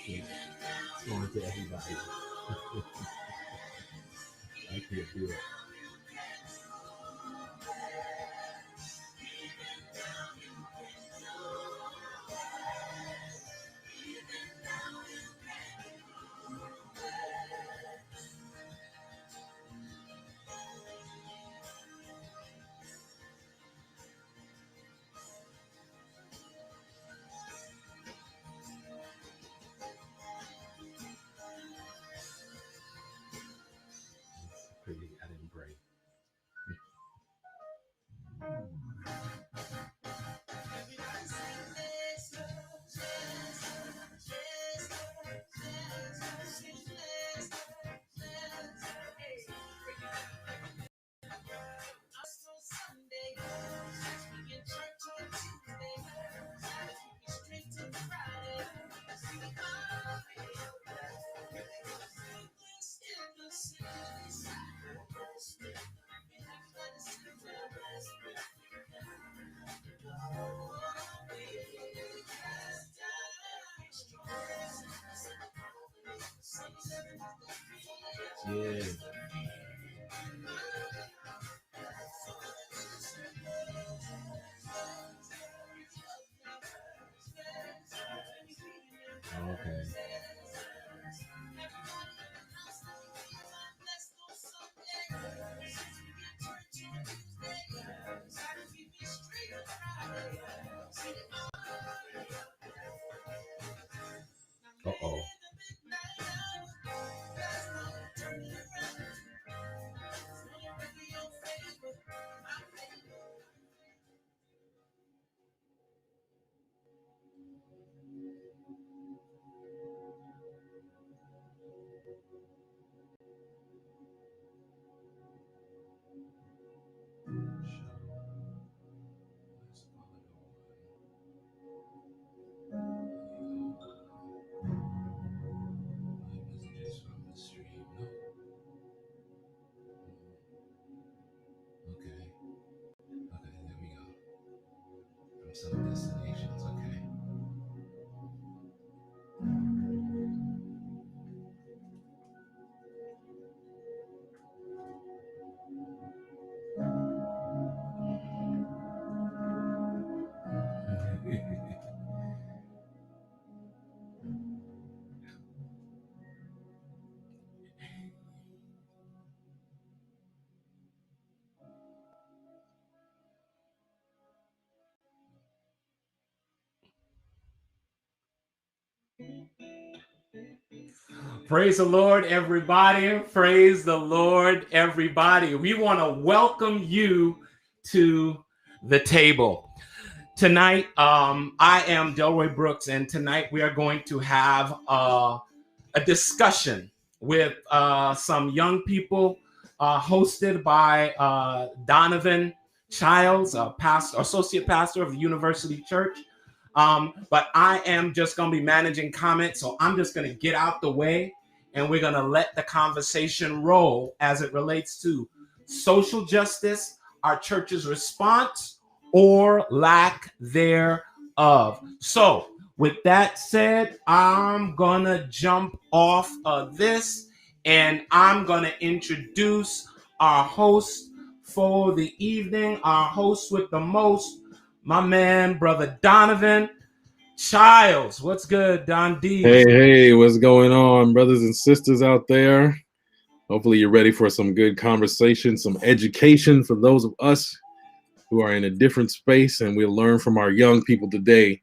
It's going to everybody. I can't do it. Crazy, I didn't break. Yeah. Okay. Uh-oh. Messages from the stream. Okay. Okay, there we go. From some destinations, okay. Praise the Lord, everybody. Praise the Lord, everybody. We want to welcome you to the table. Tonight, I am Delroy Brooks, and tonight we are going to have a discussion with some young people hosted by Donovan Childs, a pastor, associate pastor of the University Church. But I am just going to be managing comments, so I'm just going to get out the way, and we're going to let the conversation roll as it relates to social justice, our church's response, or lack thereof. So, with that said, I'm going to jump off of this, and I'm going to introduce our host for the evening, our host with the most, my man, Brother Donovan Childs. What's good, Don D? Hey, what's going on, brothers and sisters out there? Hopefully you're ready for some good conversation, some education for those of us who are in a different space, and we'll learn from our young people today,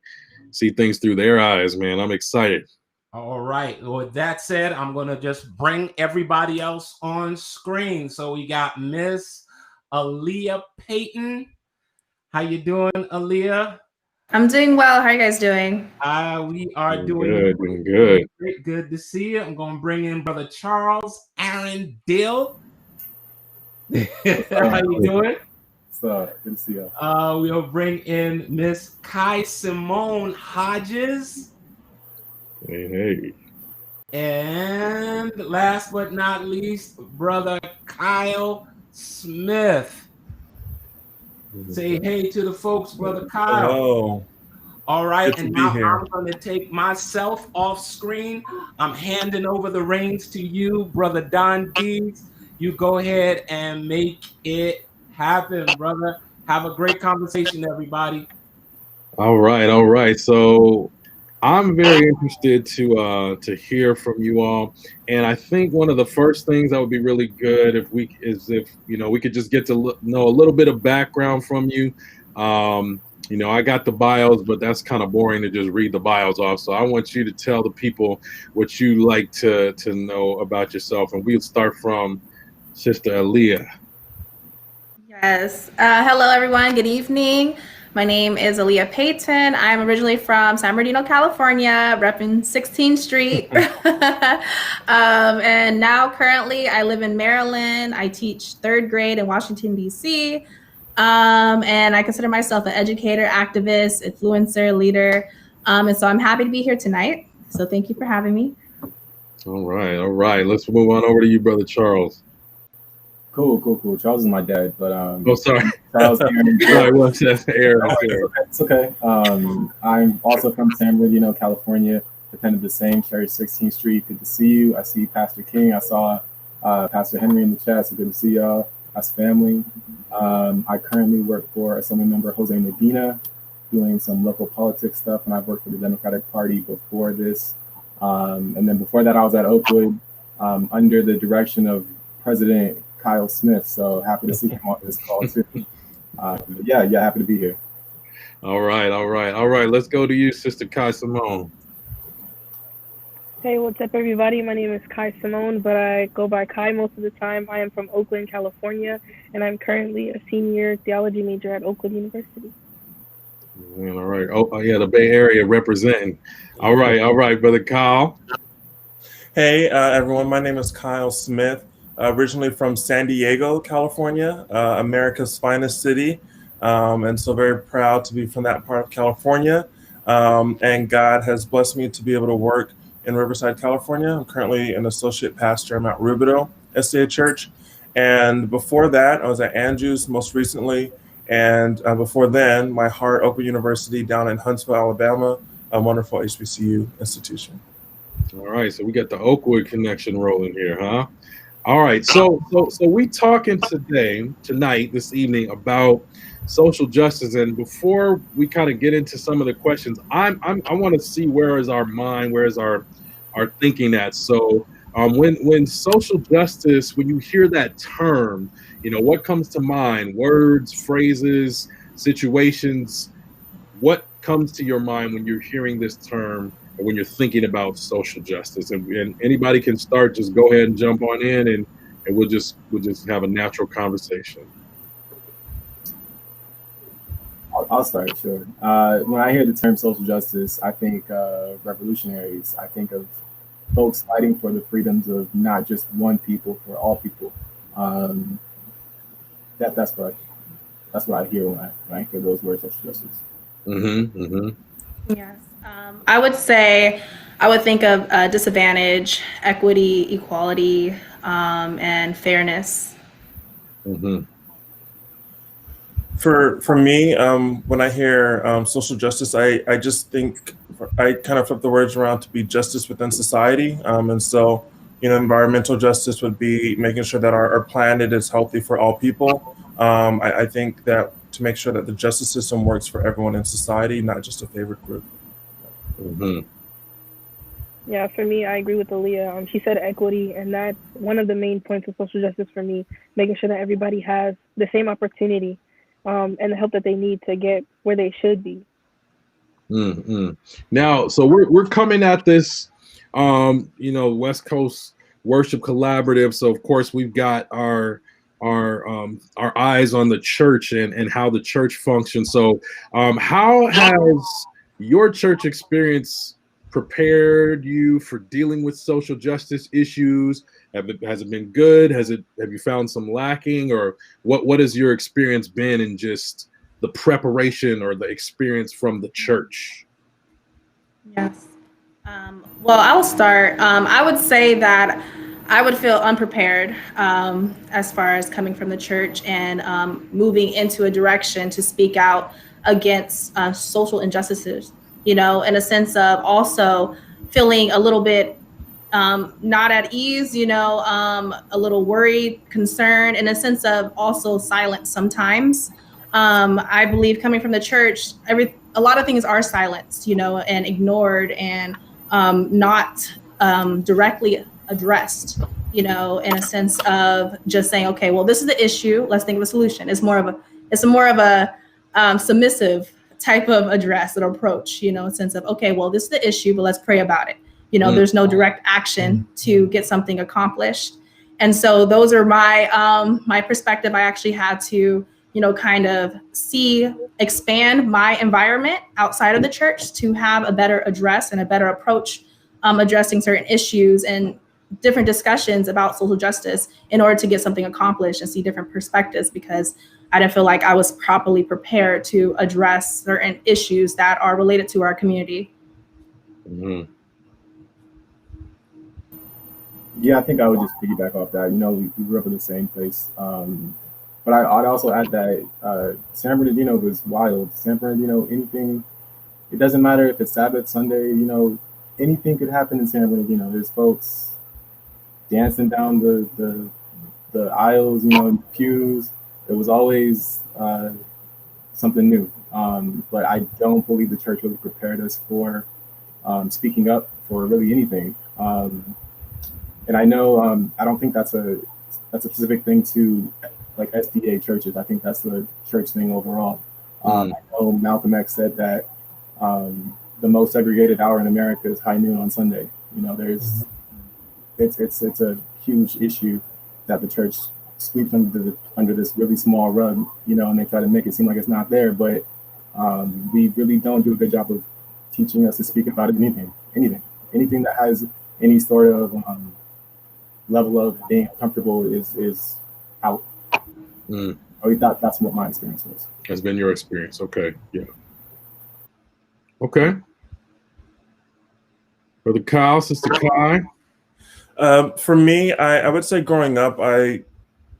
see things through their eyes, man. I'm excited. All right. With that said, I'm going to just bring everybody else on screen. So we got Miss Aaliyah Payton. How you doing, Aaliyah? I'm doing well. How are you guys doing? We are doing good. Great. Good to see you. I'm going to bring in Brother Charles Aaron Dill. How you doing? Good to see you. We'll bring in Miss Kai Simone Hodges. Hey. And last but not least, Brother Kyle Smith. Say hey to the folks, Brother Kyle. Hello. All right, Good to and be now here. I'm going to take myself off screen. I'm handing over the reins to you, Brother Don Dees. You go ahead and make it happen, brother. Have a great conversation, everybody. All right, all right. So I'm very interested to hear from you all, and I think one of the first things that would be really good if we could just get to know a little bit of background from you. I got the bios, but that's kind of boring to just read the bios off. So I want you to tell the people what you like to know about yourself, and we'll start from Sister Aaliyah. Yes. Hello, everyone. Good evening. My name is Aaliyah Payton. I'm originally from San Bernardino, California, repping 16th Street. And now currently I live in Maryland. I teach third grade in Washington, D.C. And I consider myself an educator, activist, influencer, leader. And so I'm happy to be here tonight. So thank you for having me. All right, all right. Let's move on over to you, Brother Charles. Cool. Charles is my dad, but Oh, sorry. Charles Aaron. Sorry, what's that? Aaron. It's okay. I'm also from San Bernardino, California. Attended the same church, 16th Street. Good to see you. I see Pastor King. I saw Pastor Henry in the chat. So good to see y'all. That's family. I currently work for Assembly Member Jose Medina, doing some local politics stuff, and I've worked for the Democratic Party before this. And then before that, I was at Oakwood under the direction of President Kyle Smith. So happy to see him on this call too. Yeah, happy to be here. All right. Let's go to you, Sister Kai Simone. Hey, what's up, everybody? My name is Kai Simone, but I go by Kai most of the time. I am from Oakland, California, and I'm currently a senior theology major at Oakland University. All right. Oh, yeah, the Bay Area representing. All right, Brother Kyle. Hey, everyone. My name is Kyle Smith, originally from San Diego, California, America's finest city. And so very proud to be from that part of California. And God has blessed me to be able to work in Riverside, California. I'm currently an associate pastor at Mount Rubidoux SDA Church. And before that, I was at Andrews most recently. And before then, my heart, Oakland University down in Huntsville, Alabama, a wonderful HBCU institution. All right, so we got the Oakwood connection rolling here, huh? All right, so we talking tonight, this evening, about social justice. And before we kind of get into some of the questions, I want to see where is our mind, where is our thinking at. So when social justice, when you hear that term, what comes to mind? Words, phrases, situations. What comes to your mind when you're hearing this term or when you're thinking about social justice? And anybody can start. Just go ahead and jump on in, and we'll just have a natural conversation. I'll start, sure. When I hear the term social justice, I think revolutionaries. I think of folks fighting for the freedoms of not just one people, for all people. That's what I hear when I hear those words, social justice. Yes. I would say I would think of disadvantage, equity, equality, and fairness. For me, when I hear social justice, I just think I kind of flip the words around to be justice within society. And so, environmental justice would be making sure that our planet is healthy for all people. I think that to make sure that the justice system works for everyone in society, not just a favored group. Yeah, for me, I agree with Aaliyah. She said equity, and that's one of the main points of social justice for me, making sure that everybody has the same opportunity and the help that they need to get where they should be. Now, so we're coming at this, West Coast Worship Collaborative. So of course we've got our eyes on the church and how the church functions. So how has your church experience prepared you for dealing with social justice issues? Has it been good? Have you found some lacking, or what has your experience been in just the preparation or the experience from the church? Yes. Well, I'll start. I would say that I would feel unprepared as far as coming from the church and moving into a direction to speak out against social injustices, you know, in a sense of also feeling a little bit not at ease, you know, a little worried, concerned, in a sense of also silence sometimes. I believe coming from the church, a lot of things are silenced, you know, and ignored and not directly addressed, you know, in a sense of just saying, okay, well, this is the issue. Let's think of a solution. It's more of a submissive type of address and approach, you know, in a sense of, okay, well, this is the issue, but let's pray about it. You know, there's no direct action to get something accomplished. And so those are my perspective. I actually had to, you know, kind of expand my environment outside of the church to have a better address and a better approach addressing certain issues and different discussions about social justice in order to get something accomplished and see different perspectives, because I didn't feel like I was properly prepared to address certain issues that are related to our community. Mm-hmm. Yeah, I think I would just piggyback off that. You know, we grew up in the same place. But I'd also add that San Bernardino was wild. San Bernardino, anything, it doesn't matter if it's Sabbath, Sunday, you know, anything could happen in San Bernardino. There's folks dancing down the aisles, you know, in the pews. It was always something new. But I don't believe the church really prepared us for speaking up for really anything. And I know I don't think that's a specific thing to like SDA churches. I think that's the church thing overall. I know Malcolm X said that the most segregated hour in America is high noon on Sunday. You know, it's a huge issue that the church sweeps under this really small rug. You know, and they try to make it seem like it's not there, but we really don't do a good job of teaching us to speak about anything that has any sort of level of being comfortable is out. At least that's what my experience was. Has been your experience. Okay. Yeah. Okay. Brother Kyle, Sister Kai. For me, I would say growing up, I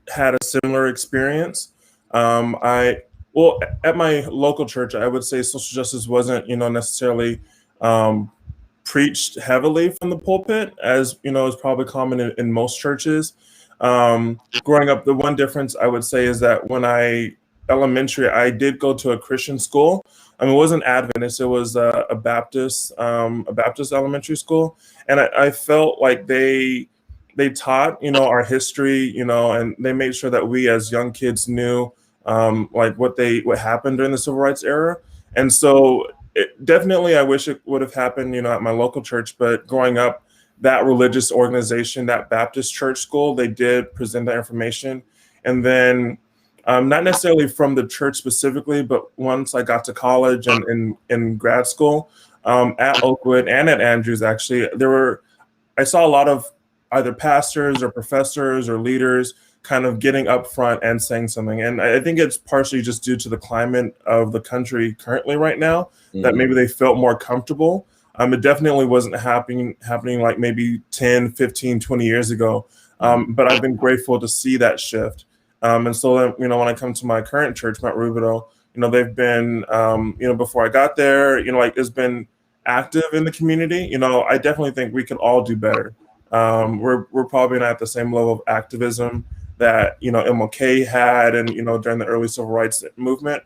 had a similar experience. Well, at my local church, I would say social justice wasn't, you know, necessarily preached heavily from the pulpit, as you know, is probably common in most churches. Growing up, the one difference I would say is that when elementary, I did go to a Christian school. I mean, it wasn't Adventist; it was a Baptist elementary school, and I felt like they taught, you know, our history, you know, and they made sure that we as young kids knew like what happened during the civil rights era. And so definitely I wish it would have happened, you know, at my local church, but growing up, that religious organization, that Baptist church school, they did present that information. And then not necessarily from the church specifically, but once I got to college and in grad school at Oakwood and at Andrews, actually, I saw a lot of either pastors or professors or leaders kind of getting up front and saying something. And I think it's partially just due to the climate of the country currently right now, that maybe they felt more comfortable. It definitely wasn't happening like maybe 10, 15, 20 years ago. But I've been grateful to see that shift. And so, you know, when I come to my current church, Mount Rubidoux, you know, they've been, you know, before I got there, you know, like it's been active in the community. You know, I definitely think we can all do better. We're probably not at the same level of activism that, you know, MLK had and, you know, during the early civil rights movement.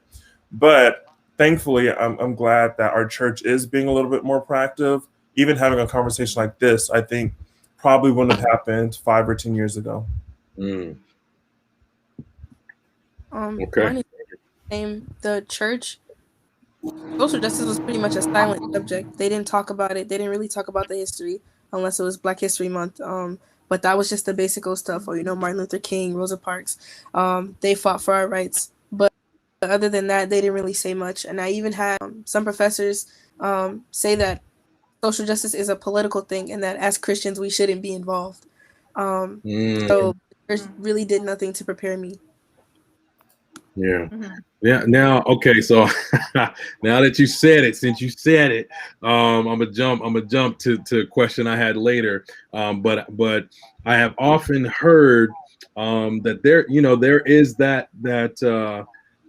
But thankfully, I'm glad that our church is being a little bit more proactive. Even having a conversation like this, I think probably wouldn't have happened 5 or 10 years ago. Okay. The church, social justice was pretty much a silent subject. They didn't talk about it. They didn't really talk about the history unless it was Black History Month. But that was just the basic stuff. Or, you know, Martin Luther King, Rosa Parks. They fought for our rights. But other than that, they didn't really say much. And I even had some professors say that social justice is a political thing and that as Christians, we shouldn't be involved. So the church really did nothing to prepare me. Yeah. Yeah. Now, okay. So now that you said it, since you said it, I'm gonna jump to a question I had later. But I have often heard that there is that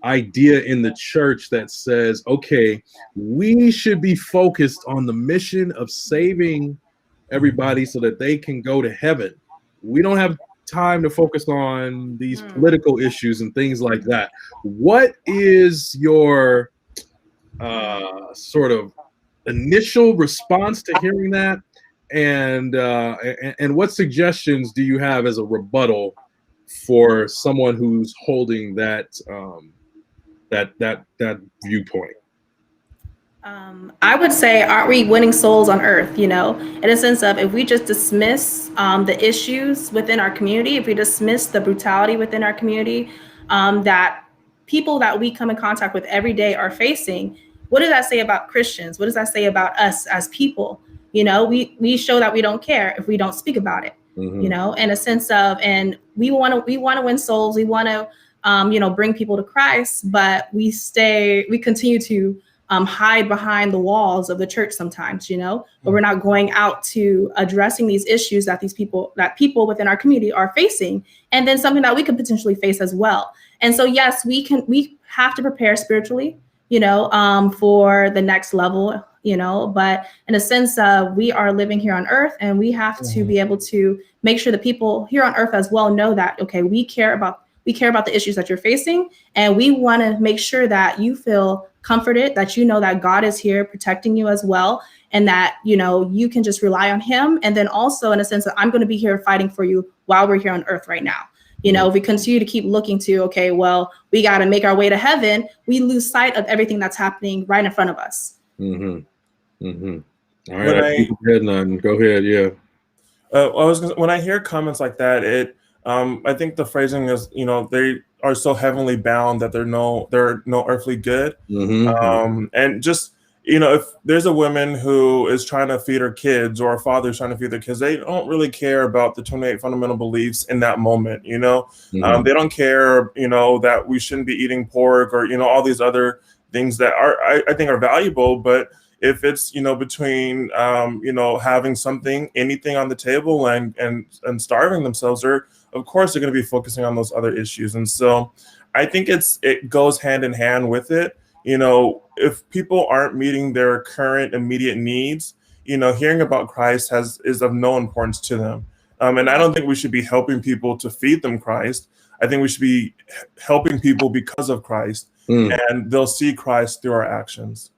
idea in the church that says, okay, we should be focused on the mission of saving everybody so that they can go to heaven. We don't have time to focus on these political issues and things like that. What is your sort of initial response to hearing that, and what suggestions do you have as a rebuttal for someone who's holding that that viewpoint? I would say, aren't we winning souls on earth? You know, in a sense of, if we just dismiss the issues within our community, if we dismiss the brutality within our community, that people that we come in contact with every day are facing, what does that say about Christians? What does that say about us as people? You know, we show that we don't care if we don't speak about it. You know, in a sense of, and we want to win souls. We want to, you know, bring people to Christ, but we continue to hide behind the walls of the church sometimes, you know, but we're not going out to addressing these issues that people within our community are facing, and then something that we could potentially face as well. And so, yes, we have to prepare spiritually, you know, for the next level, you know, but in a sense, we are living here on earth, and we have to be able to make sure the people here on earth as well know that, okay, we care about the issues that you're facing, and we want to make sure that you feel comforted, that you know that God is here protecting you as well, and that, you know, you can just rely on him. And then also, in a sense, that I'm going to be here fighting for you while we're here on earth right now. You know, if we continue to keep looking to, okay, well, we got to make our way to heaven, we lose sight of everything that's happening right in front of us. All right, go ahead. Yeah. When I hear comments like that, I think the phrasing is, you know, they are so heavenly bound that they're no earthly good. And just, you know, if there's a woman who is trying to feed her kids, or a father is trying to feed their kids, they don't really care about the 28 fundamental beliefs in that moment. You know, they don't care, you know, that we shouldn't be eating pork, or, you know, all these other things that I think are valuable. But if it's, you know, between, you know, having anything on the table and starving themselves, of course, they're going to be focusing on those other issues. And so I think it goes hand in hand with it. You know, if people aren't meeting their current immediate needs, you know, hearing about Christ is of no importance to them. And I don't think we should be helping people to feed them Christ. I think we should be helping people because of Christ, and they'll see Christ through our actions.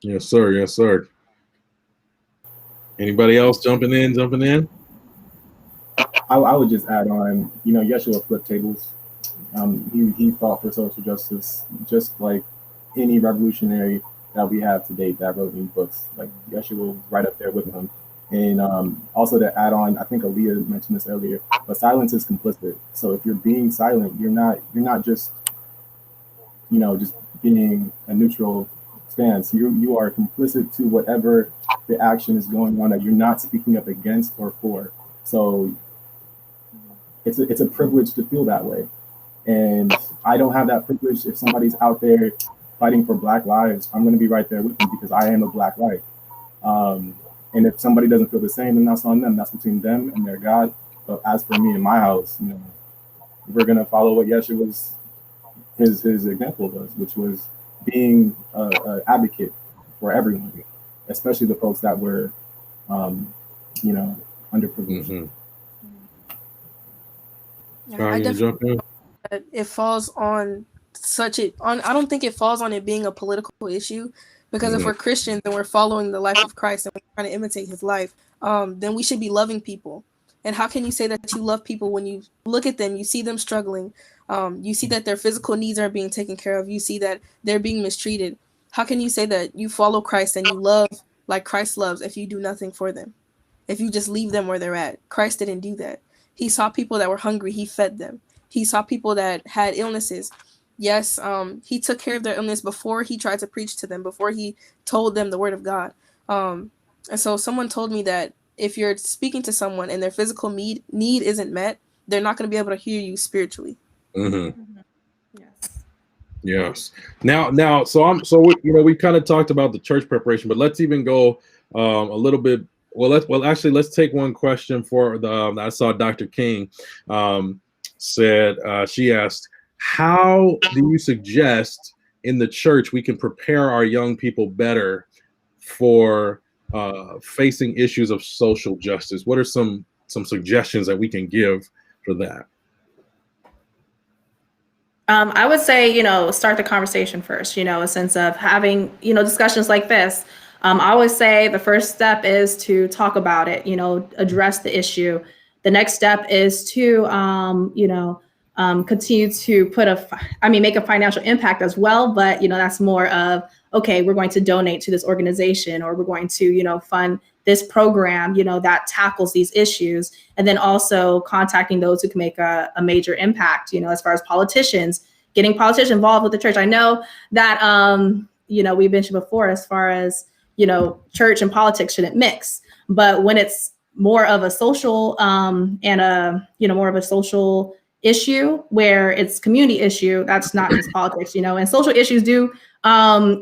Yes, sir. Yes, sir. Anybody else jumping in? I would just add on, you know, Yeshua flipped tables. He fought for social justice, just like any revolutionary that we have to date that wrote any books. Like, Yeshua was right up there with him. And also to add on, I think Aaliyah mentioned this earlier, but silence is complicit. So if you're being silent, you're not just, you know, just being a neutral stance. You are complicit to whatever the action is going on that you're not speaking up against or for. So it's a privilege to feel that way. And I don't have that privilege. If somebody's out there fighting for Black lives, I'm going to be right there with them because I am a Black life. And if somebody doesn't feel the same, then that's on them. That's between them and their God. But as for me and my house, you know, we're going to follow what Yeshua's his example was, which was being an advocate for everyone, especially the folks that were, you know, underprivileged. I definitely it falls on I don't think it falls on it being a political issue, because if we're Christians and we're following the life of Christ and we're trying to imitate his life, then we should be loving people. And how can you say that you love people when you look at them, you see them struggling, you see that their physical needs aren't being taken care of, you see that they're being mistreated? How can you say that you follow Christ and you love like Christ loves if you do nothing for them? If you just leave them where they're at? Christ didn't do that. He saw people that were hungry, he fed them. He saw people that had illnesses. Yes, he took care of their illness before he tried to preach to them, before he told them the word of God. And so someone told me that if you're speaking to someone and their physical need isn't met, they're not going to be able to hear you spiritually. Yes. Now, so we kind of talked about the church preparation, but let's even go a little bit. Let's take one question for I saw Dr. King said, she asked, how do you suggest in the church we can prepare our young people better for facing issues of social justice? What are some suggestions that we can give for that? I would say, start the conversation first, a sense of having, discussions like this. I always say the first step is to talk about it, address the issue. The next step is to, continue to make a financial impact as well. But, that's more of, okay, we're going to donate to this organization, or we're going to, fund this program, that tackles these issues. And then also contacting those who can make a major impact, as far as politicians, getting politicians involved with the church. I know that, we mentioned before, as far as, church and politics shouldn't mix. But when it's more of a social more of a social issue where it's community issue, that's not just politics, and social issues do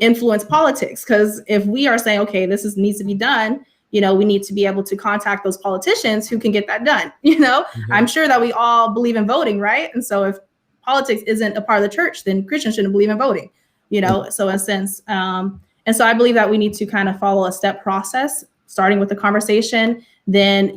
influence politics. Because if we are saying, okay, needs to be done, we need to be able to contact those politicians who can get that done. Mm-hmm. I'm sure that we all believe in voting, right? And so if politics isn't a part of the church, then Christians shouldn't believe in voting, so in a sense. And so I believe that we need to kind of follow a step process, starting with the conversation, then,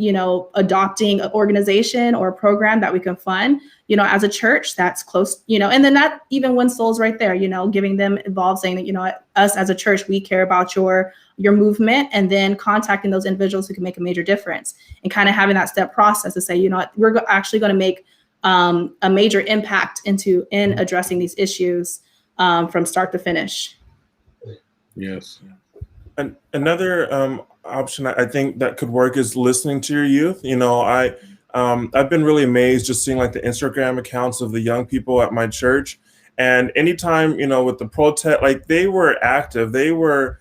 adopting an organization or a program that we can fund, as a church that's close, and then that even wins souls right there, giving them involved, saying that, us as a church, we care about your movement, and then contacting those individuals who can make a major difference, and kind of having that step process to say, we're actually going to make a major impact in addressing these issues from start to finish. Yes. And another option I think that could work is listening to your youth. I've been really amazed just seeing like the Instagram accounts of the young people at my church, and anytime with the protest, like they were active, they were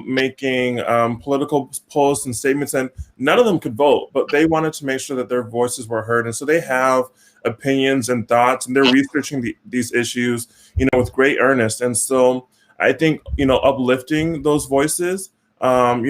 making political posts and statements, and none of them could vote, but they wanted to make sure that their voices were heard, and so they have opinions and thoughts, and they're researching these issues, with great earnest. And so I think, uplifting those voices, Gen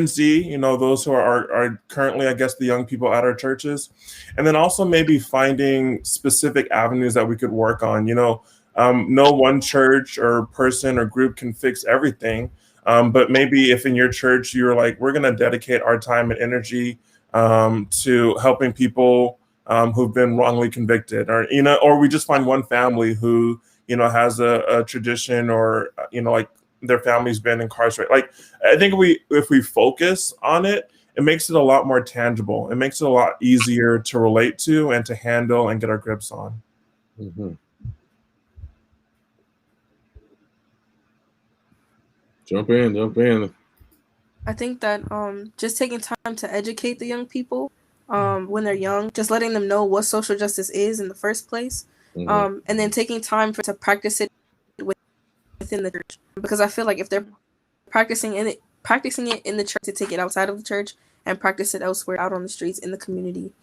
Z, those who are currently, I guess, the young people at our churches, and then also maybe finding specific avenues that we could work on. No one church or person or group can fix everything, but maybe if in your church you're like, we're going to dedicate our time and energy to helping people who've been wrongly convicted, or we just find one family who has a tradition, or like their family's been incarcerated. Like, I think if we focus on it, it makes it a lot more tangible. It makes it a lot easier to relate to and to handle and get our grips on. Mm-hmm. Jump in. I think that just taking time to educate the young people when they're young, just letting them know what social justice is in the first place, Mm-hmm. and then taking time to practice it within the church. Because I feel like if they're practicing it in the church, to take it outside of the church and practice it elsewhere, out on the streets, in the community.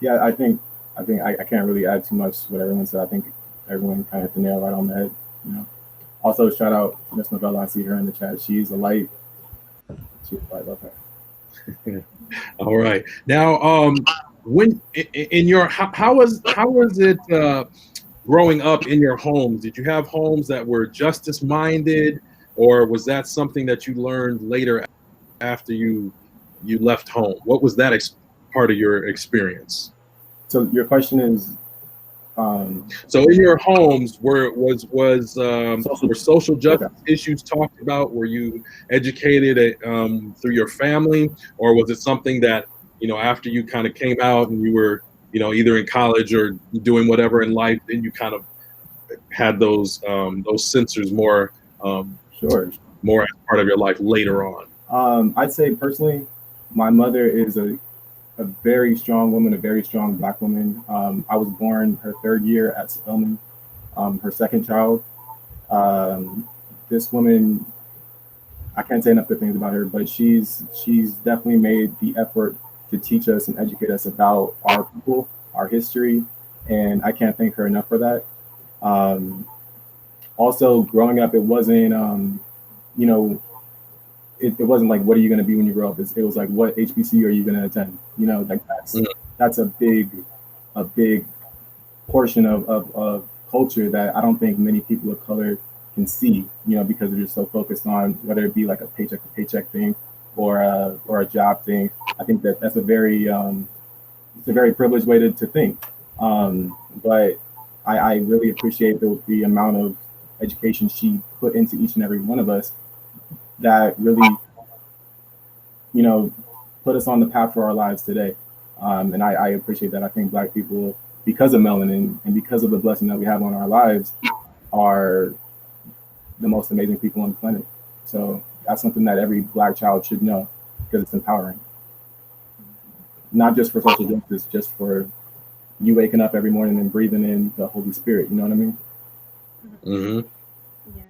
Yeah, I think I can't really add too much to what everyone said. I think everyone kind of hit the nail right on the head. Also, shout out Miss Novella. I see her in the chat. She's a light. She's a light. Love her. All right. Now, when in your how was it growing up in your homes? Did you have homes that were justice minded, or was that something that you learned later after you left home? What was that part of your experience? So your question is, so in your homes, were social justice issues talked about? Were you educated through your family, or was it something that after you kind of came out and you were either in college or doing whatever in life, then you kind of had those sensors more more as part of your life later on? I'd say personally, my mother is a very strong woman, a very strong Black woman. I was born her third year at Spelman, her second child. This woman, I can't say enough good things about her, but she's definitely made the effort to teach us and educate us about our people, our history, and I can't thank her enough for that. Also, growing up, it wasn't, it wasn't like, what are you going to be when you grow up? It was like, what HBCU are you going to attend? Like that's a big portion of culture that I don't think many people of color can see, because they're just so focused on whether it be like a paycheck to paycheck thing or a job thing. I think that that's a very it's a very privileged way to think. But I really appreciate the amount of education she put into each and every one of us that really, put us on the path for our lives today. And I appreciate that. I think Black people, because of melanin and because of the blessing that we have on our lives, are the most amazing people on the planet. So that's something that every Black child should know because it's empowering. Not just for social justice, just for you waking up every morning and breathing in the Holy Spirit. You know what I mean? Mm-hmm. Yeah.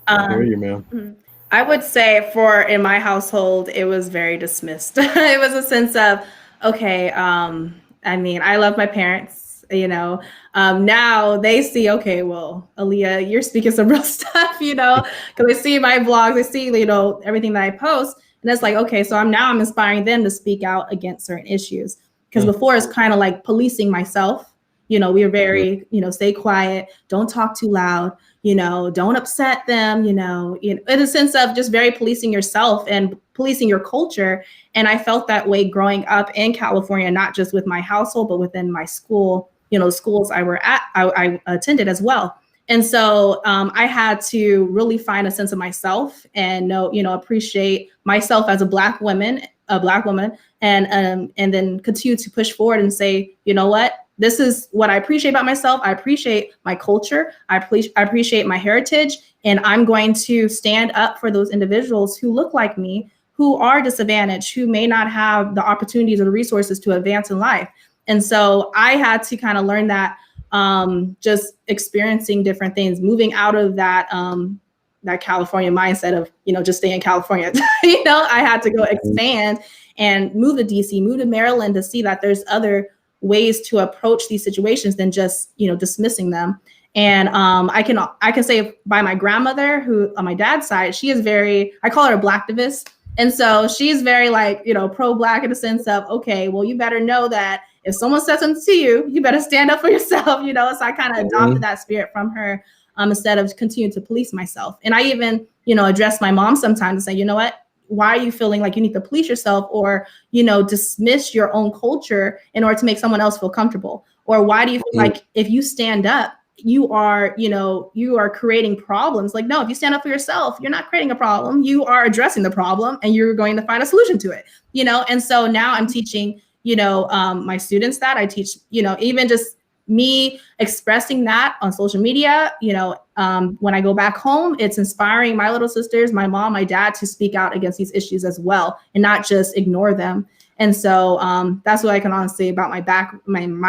I hear you, man. I would say in my household, it was very dismissed. It was a sense of, okay, I mean, I love my parents, now they see, okay, well, Aaliyah, you're speaking some real stuff, because they see my vlogs, they see, everything that I post. And it's like, okay, so I'm inspiring them to speak out against certain issues. Because before it's kind of like policing myself. We were very, stay quiet, don't talk too loud, don't upset them, in a sense of just very policing yourself and policing your culture. And I felt that way growing up in California, not just with my household, but within my school, the schools I attended as well. And so I had to really find a sense of myself and appreciate myself as a Black woman, and then continue to push forward and say, you know what? This is what I appreciate about myself. I appreciate my culture. I appreciate my heritage. And I'm going to stand up for those individuals who look like me, who are disadvantaged, who may not have the opportunities or the resources to advance in life. And so I had to kind of learn that just experiencing different things, moving out of that California mindset of, just stay in California. I had to go expand and move to DC, move to Maryland to see that there's other ways to approach these situations than just, dismissing them. And I can say by my grandmother, who on my dad's side, she is very, I call her a Blacktivist. And so she's very like, pro-Black in the sense of, okay, well, you better know that if someone says something to you, you better stand up for yourself, So I kind of adopted that spirit from her instead of continuing to police myself. And I even, address my mom sometimes and say, you know what? Why are you feeling like you need to police yourself or, dismiss your own culture in order to make someone else feel comfortable? Or why do you feel like if you stand up, you are creating problems? Like, no, if you stand up for yourself, you're not creating a problem. You are addressing the problem and you're going to find a solution to it, And so now I'm teaching, my students that I teach, even just me expressing that on social media, when I go back home, it's inspiring my little sisters, my mom, my dad to speak out against these issues as well and not just ignore them. And so that's what I can honestly say about my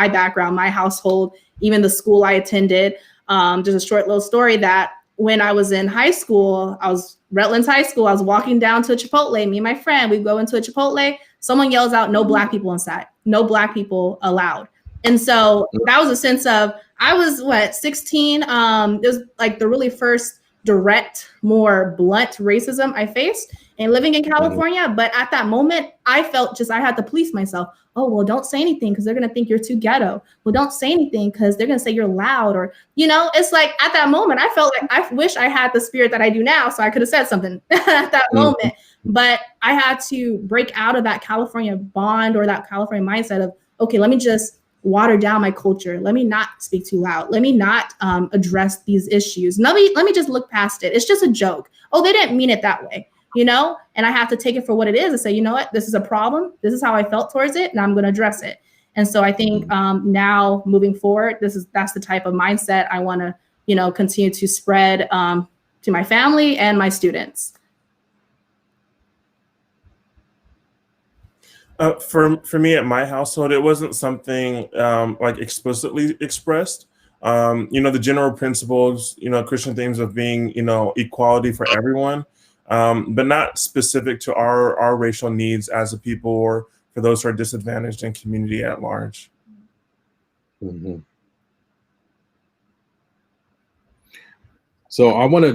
background, my household, even the school I attended. Just a short little story that when I was in high school, I was Redlands High School. I was walking down to a Chipotle. Me and my friend, we go into a Chipotle. Someone yells out, "No Black people inside. No Black people allowed." And so that was a sense of, I was 16. It was like the really first direct, more blunt racism I faced and living in California. But at that moment, I felt I had to police myself. Oh, well, don't say anything because they're going to think you're too ghetto. Well, don't say anything because they're going to say you're loud. Or, it's like at that moment, I felt like I wish I had the spirit that I do now. So I could have said something at that moment. But I had to break out of that California bond or that California mindset of, okay, let me just water down my culture. Let me not speak too loud. Let me not address these issues. Let me just look past it. It's just a joke. Oh, they didn't mean it that way, And I have to take it for what it is and say, you know what, this is a problem. This is how I felt towards it, and I'm going to address it. And so I think now moving forward, that's the type of mindset I want to, continue to spread to my family and my students. For me at my household, it wasn't something like explicitly expressed. The general principles, Christian themes of being, equality for everyone, but not specific to our racial needs as a people or for those who are disadvantaged in community at large. So I want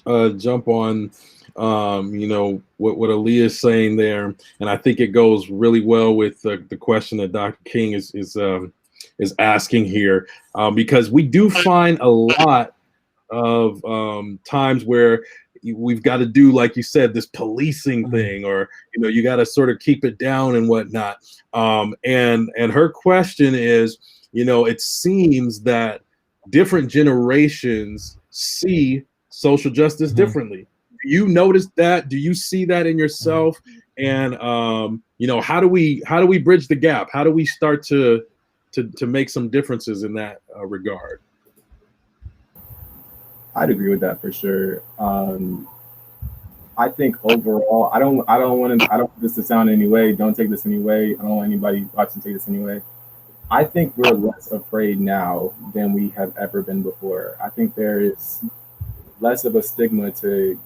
to jump on You know, what Aaliyah is saying there, and I think it goes really well with the question that Dr. King is asking here, because we do find a lot of times where we've got to do, like you said, this policing thing, or you know, you got to sort of keep it down and whatnot. And her question is, you know, it seems that different generations see social justice differently. Do you notice that? Do you see that in yourself? And you know, how do we bridge the gap? How do we start to make some differences in that regard? I'd agree with that for sure. I think overall, I don't want this to sound any way. Don't take this any way. I don't want anybody watching to take this anyway. I think we're less afraid now than we have ever been before. I think there is less of a stigma to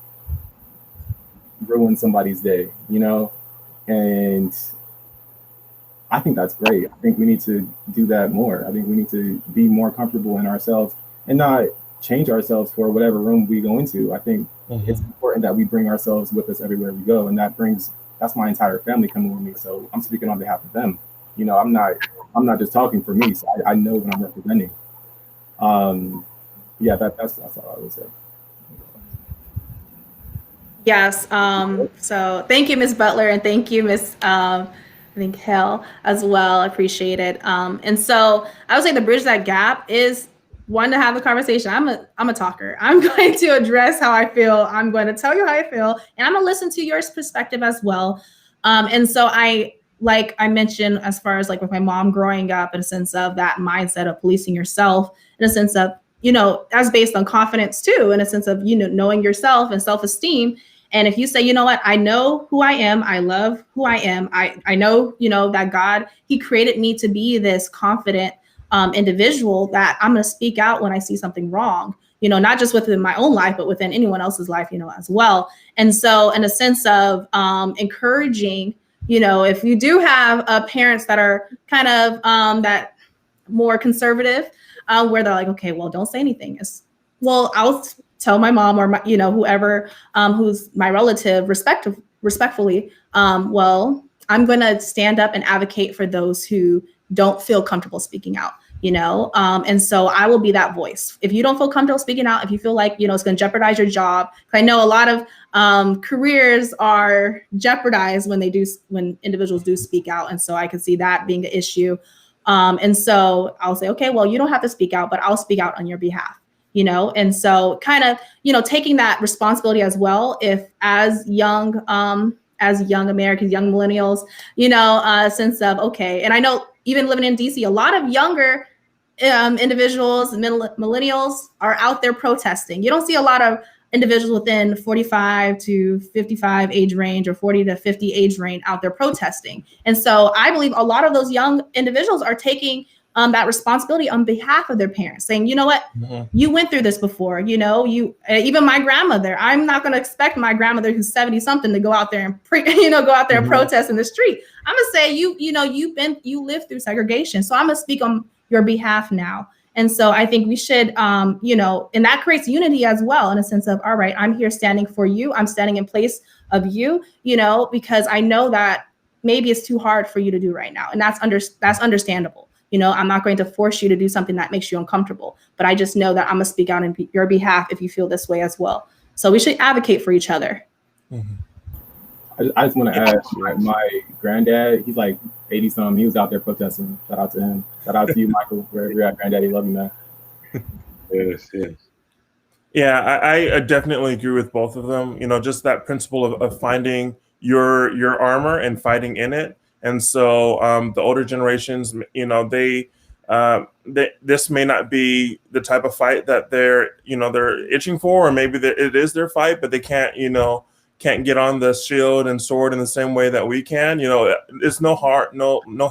ruin somebody's day, you know? And I think that's great. I think we need to do that more. I think we need to be more comfortable in ourselves and not change ourselves for whatever room we go into. I think it's important that we bring ourselves with us everywhere we go. And that's my entire family coming with me. So I'm speaking on behalf of them. You know, I'm not just talking for me. So I know what I'm representing. Yeah, that's all I would say. Yes. So thank you, Ms. Butler, and thank you, Ms. I think Hale as well. I appreciate it. And so I would say the bridge that gap is one, to have a conversation. I'm a talker. I'm going to address how I feel. I'm going to tell you how I feel, and I'm gonna listen to your perspective as well. And so like I mentioned, as far as like with my mom growing up, in a sense of that mindset of policing yourself, in a sense of, you know, that's based on confidence too, in a sense of, you know, knowing yourself and self-esteem. And if you say, you know what, I know who I am, I love who I am, I know, you know, that God, he created me to be this confident individual, that I'm going to speak out when I see something wrong, you know, not just within my own life, but within anyone else's life, you know, as well. And so in a sense of encouraging, you know, if you do have parents that are kind of that more conservative, where they're like, okay, well, don't say anything. Well, I'll tell my mom or my, you know, whoever who's my relative respectfully, well, I'm going to stand up and advocate for those who don't feel comfortable speaking out, you know? And so I will be that voice. If you don't feel comfortable speaking out, if you feel like, you know, it's going to jeopardize your job, I know a lot of careers are jeopardized when individuals do speak out. And so I can see that being an issue. And so I'll say, okay, well, you don't have to speak out, but I'll speak out on your behalf, you know? And so kind of, you know, taking that responsibility as well, if as young Americans, young millennials, you know, a sense of, okay, and I know even living in DC, a lot of younger individuals, millennials are out there protesting. You don't see a lot of individuals within 45 to 55 age range or 40 to 50 age range out there protesting. And so I believe a lot of those young individuals are taking that responsibility on behalf of their parents, saying, you know what, you went through this before, you know, even my grandmother, I'm not going to expect my grandmother who's 70 something to go out there and and protest in the street. I'm gonna say, you lived through segregation. So I'm gonna speak on your behalf now. And so I think we should, you know, and that creates unity as well, in a sense of, all right, I'm here standing for you. I'm standing in place of you, you know, because I know that maybe it's too hard for you to do right now. And that's understandable. You know, I'm not going to force you to do something that makes you uncomfortable, but I just know that I'm gonna speak out on your behalf if you feel this way as well. So we should advocate for each other. I just want to add, my granddad, he's like 80 something. He was out there protesting. Shout out to him. Shout out to you, Michael, wherever you're at, granddaddy. Love you, man. Yes. Yeah, I definitely agree with both of them. You know, just that principle of finding your armor and fighting in it. And so the older generations, you know, this may not be the type of fight that they're itching for, or maybe it is their fight, but they can't get on the shield and sword in the same way that we can. You know, it's no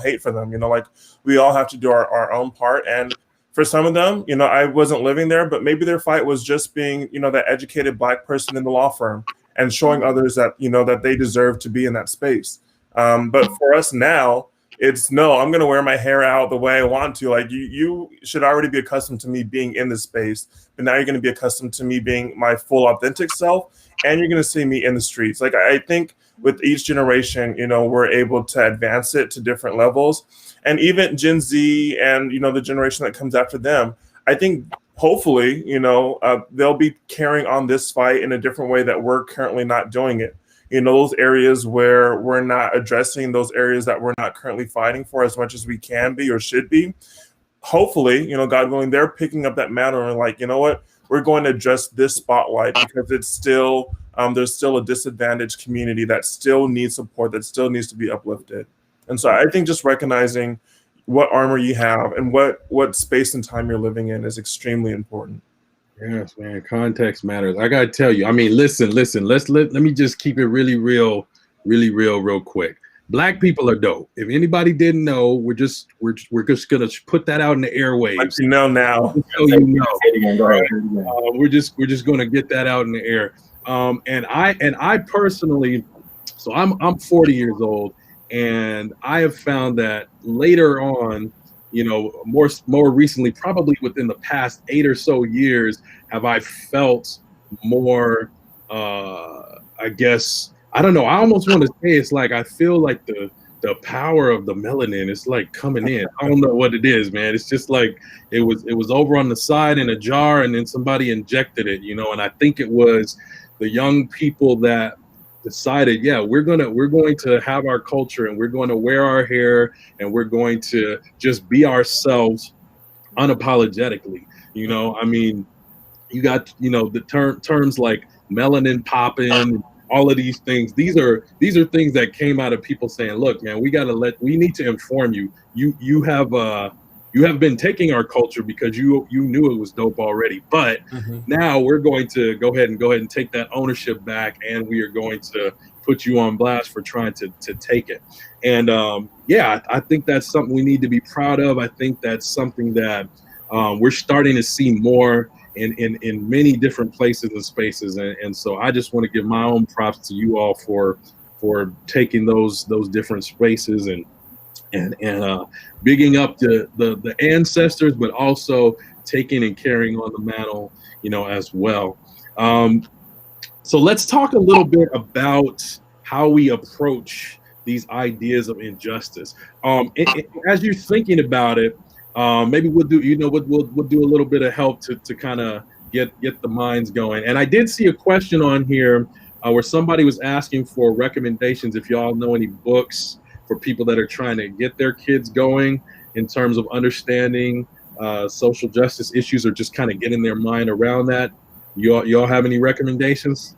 hate for them. You know, like we all have to do our own part. And for some of them, you know, I wasn't living there, but maybe their fight was just being, you know, that educated Black person in the law firm and showing others that, you know, that they deserve to be in that space. But for us now, It's no, I'm gonna wear my hair out the way I want to. Like you should already be accustomed to me being in this space, but now you're gonna be accustomed to me being my full authentic self, and you're gonna see me in the streets. Like I think with each generation, we're able to advance it to different levels, and even Gen Z and the generation that comes after them. I think hopefully, they'll be carrying on this fight in a different way that we're currently not doing it. Those areas where we're not addressing, those areas that we're not currently fighting for as much as we can be or should be. Hopefully, God willing, they're picking up that mantle and like, you know what, we're going to address this spotlight because it's still there's still a disadvantaged community that still needs support, that still needs to be uplifted. And so I think just recognizing what armor you have and what space and time you're living in is extremely important. Yes, man. Context matters. I gotta tell you. I mean, listen. Let me just keep it really real, real quick. Black people are dope. If anybody didn't know, we're just gonna put that out in the airwaves. But now. So we're just gonna get that out in the air. And I personally, so I'm 40 years old, and I have found that later on, more recently, probably within the past 8 or so years, have I felt more, I guess, I don't know. I almost want to say it's like I feel like the power of the melanin is like coming in. I don't know what it is, man. It's just like it was over on the side in a jar, and then somebody injected it, and I think it was the young people that decided, yeah, we're going to have our culture, and we're going to wear our hair, and we're going to just be ourselves unapologetically. I mean, you got the terms like melanin popping, all of these things. These are things that came out of people saying, look, man, we need to inform you. You have been taking our culture because you knew it was dope already, but now we're going to go ahead and take that ownership back, and we are going to put you on blast for trying to take it. And I think that's something we need to be proud of. I think that's something that we're starting to see more in many different places and spaces. And so I just want to give my own props to you all for taking those different spaces and bigging up the ancestors, but also taking and carrying on the mantle, as well. So let's talk a little bit about how we approach these ideas of injustice. As you're thinking about it, maybe we'll do a little bit of help to kind of get the minds going. And I did see a question on here where somebody was asking for recommendations if y'all know any books for people that are trying to get their kids going in terms of understanding social justice issues, or just kind of getting their mind around that. Y'all have any recommendations?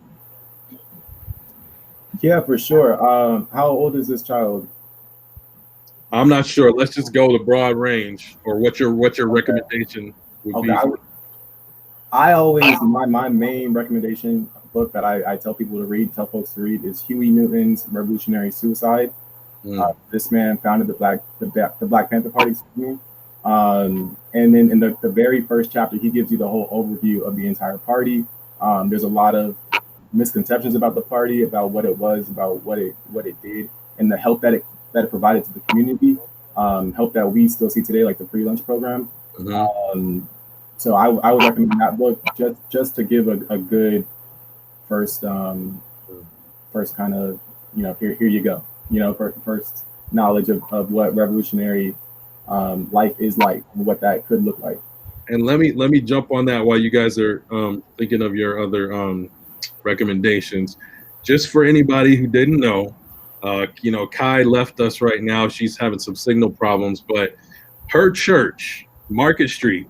Yeah, for sure. How old is this child? I'm not sure. Let's just go the broad range, or what your recommendation would be. I always, my main recommendation book that I tell people to read, tell folks to read, is Huey Newton's Revolutionary Suicide. This man founded the Black Panther Party. And then in the very first chapter, he gives you the whole overview of the entire party. There's a lot of misconceptions about the party, about what it was, about what it did, and the help that it provided to the community, help that we still see today, like the free lunch program. So I would recommend that book just to give a good first kind of, here you go, first knowledge of what revolutionary life is like and what that could look like. And let me jump on that while you guys are thinking of your other recommendations. Just for anybody who didn't know, Kai left us right now. She's having some signal problems, but her church, Market Street,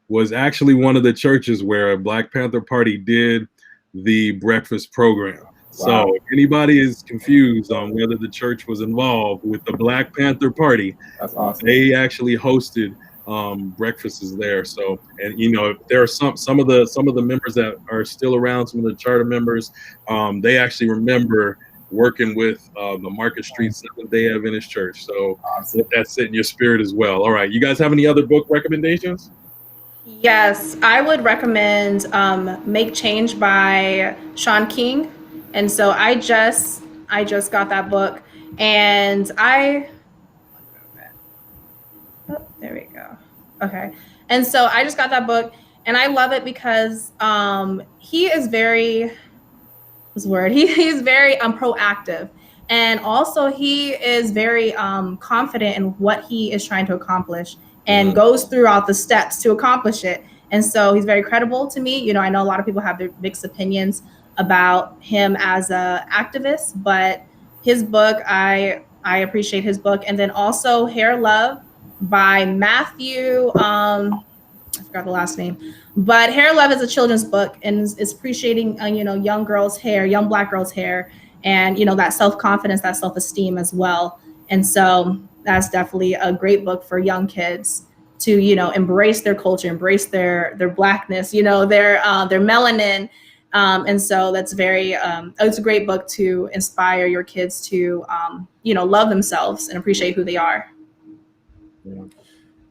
was actually one of the churches where Black Panther Party did the breakfast program. Wow. So if anybody is confused on whether the church was involved with the Black Panther Party, that's awesome. They actually hosted breakfasts there. So, and there are some of the members that are still around, some of the charter members, they actually remember working with the Market Street Seventh-day Adventist Church. So awesome. Let that sit in your spirit as well. All right, you guys have any other book recommendations? Yes, I would recommend Make Change by Sean King. And so I just got that book, and Oh, there we go. Okay. And so I just got that book and I love it because he is very, his word, he's very proactive. And also he is very confident in what he is trying to accomplish and goes throughout the steps to accomplish it. And so he's very credible to me. You know, I know a lot of people have their mixed opinions about him as a activist, but his book, I appreciate his book. And then also Hair Love by Matthew, I forgot the last name, but Hair Love is a children's book and is appreciating, you know, young girls' hair, young Black girls' hair, and, you know, that self-confidence, that self-esteem as well. And so that's definitely a great book for young kids to, you know, embrace their culture, embrace their Blackness, you know, their melanin. And so that's very, it's a great book to inspire your kids to, you know, love themselves and appreciate who they are. Yeah.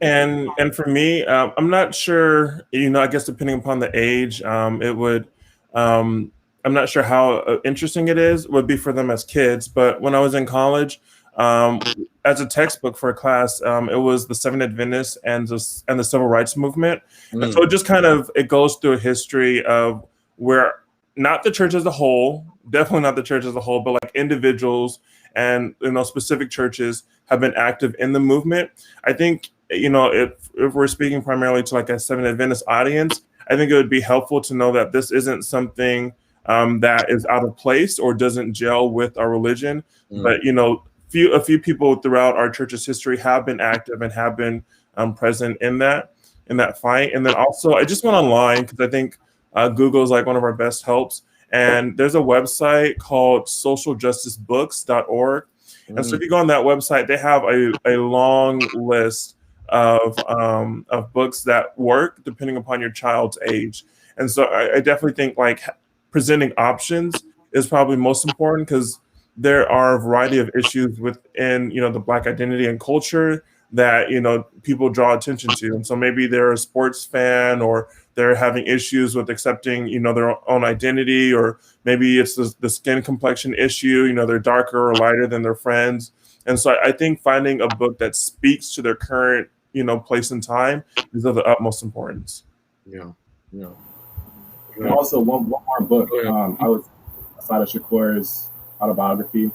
And for me, I'm not sure. You know, I guess depending upon the age, it would. I'm not sure how interesting it is would be for them as kids. But when I was in college, as a textbook for a class, it was the Seventh Adventists and the Civil Rights Movement. And so it just kind of it goes through a history of where not the church as a whole, definitely not the church as a whole, but like individuals and, you know, specific churches have been active in the movement. I think, you know, if we're speaking primarily to like a Seventh Adventist audience, I think it would be helpful to know that this isn't something that is out of place or doesn't gel with our religion. But, you know, a few people throughout our church's history have been active and have been present in that fight. And then also, I just went online because I think Google is like one of our best helps. And there's a website called socialjusticebooks.org. And so if you go on that website, they have a long list of books that work depending upon your child's age. And so I definitely think like presenting options is probably most important because there are a variety of issues within, you know, the Black identity and culture that, you know, people draw attention to. And so maybe they're a sports fan or they're having issues with accepting, you know, their own identity, or maybe it's the skin complexion issue, you know, they're darker or lighter than their friends. And so I think finding a book that speaks to their current, you know, place and time is of the utmost importance. Yeah. And also one more book. I was aside of Shakur's autobiography.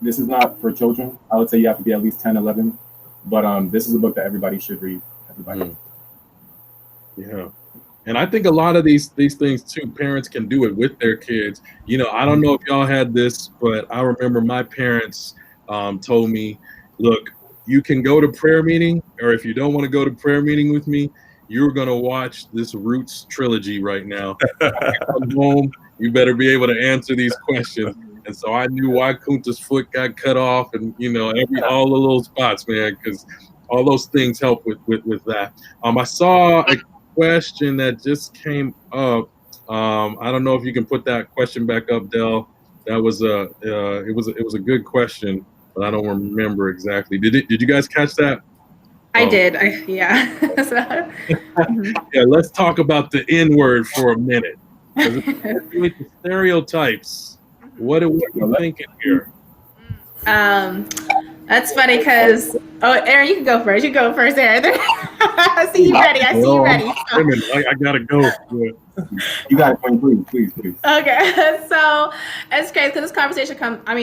This is not for children. I would say you have to be at least 10, 11. But this is a book that everybody should read. Everybody. Yeah. And I think a lot of these things too, parents can do it with their kids. You know, I don't know if y'all had this, but I remember my parents told me, look, you can go to prayer meeting, or if you don't want to go to prayer meeting with me, you're going to watch this Roots trilogy right now. Come home, you better be able to answer these questions. And so I knew why Kunta's foot got cut off, and, you know, all the little spots, man, because all those things help with that. I saw a question that just came up. I don't know if you can put that question back up, Del. That was it was a good question, but I don't remember exactly. Did you guys catch that? I did. Yeah. Yeah. Let's talk about the N word for a minute. With the stereotypes, what are you thinking here? That's funny because Aaron, you can go first. You go first, Aaron. I see you ready. I see you ready. I gotta go. You got it, please. Okay, so it's crazy because this conversation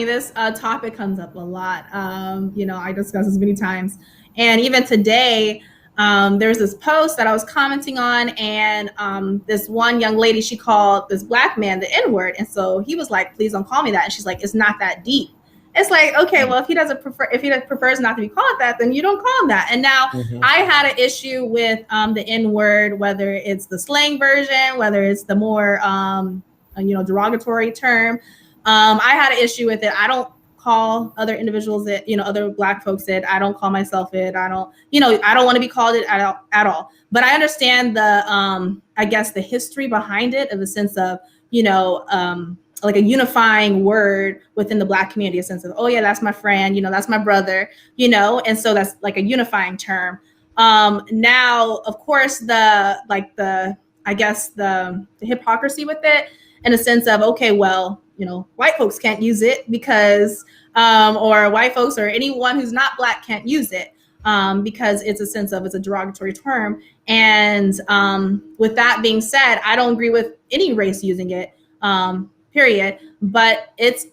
this topic comes up a lot. You know, I discuss this many times, and even today, there's this post that I was commenting on, and this one young lady, she called this Black man the N-word, and so he was like, "Please don't call me that," and she's like, "It's not that deep." It's like, okay, well, if he prefers not to be called that, then you don't call him that. And now I had an issue with the N-word, whether it's the slang version, whether it's the more, derogatory term. I had an issue with it. I don't call other individuals it, other Black folks it. I don't call myself it. I don't want to be called it at all. But I understand the history behind it, of the sense of, like a unifying word within the Black community, a sense of, oh yeah, that's my friend, that's my brother, and so that's like a unifying term. Now, of course, the hypocrisy with it in a sense of, okay, well, white folks can't use it because, or white folks or anyone who's not Black can't use it because it's a sense of, it's a derogatory term. And with that being said, I don't agree with any race using it, period. But it's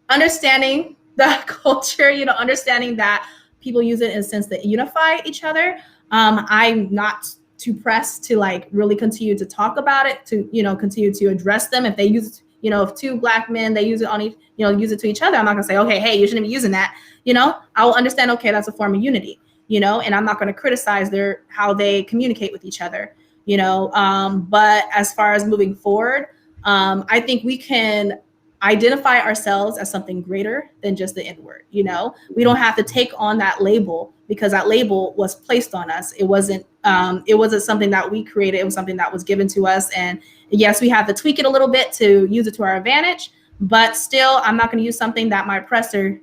understanding the culture, understanding that people use it in a sense that unify each other. I'm not too pressed to like really continue to talk about it, to continue to address them. If they use, if two Black men, they use it on each, use it to each other, I'm not gonna say, okay, hey, you shouldn't be using that. I will understand, okay, that's a form of unity, and I'm not going to criticize how they communicate with each other, but as far as moving forward, I think we can identify ourselves as something greater than just the N-word. We don't have to take on that label because that label was placed on us. It wasn't something that we created. It was something that was given to us. And yes, we have to tweak it a little bit to use it to our advantage, but still, I'm not going to use something that my oppressor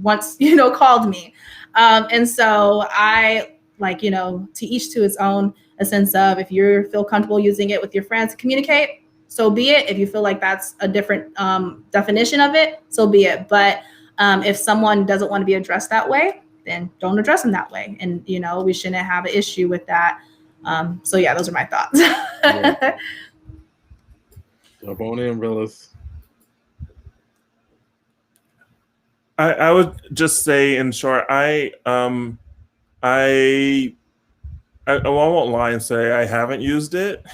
once, called me. And so I to each to his own, a sense of, if you feel comfortable using it with your friends to communicate, so be it. If you feel like that's a different definition of it, so be it. But if someone doesn't want to be addressed that way, then don't address them that way. And, we shouldn't have an issue with that. So yeah, those are my thoughts. Yeah. Jump on in, fellas. I would just say, in short, I won't lie and say I haven't used it,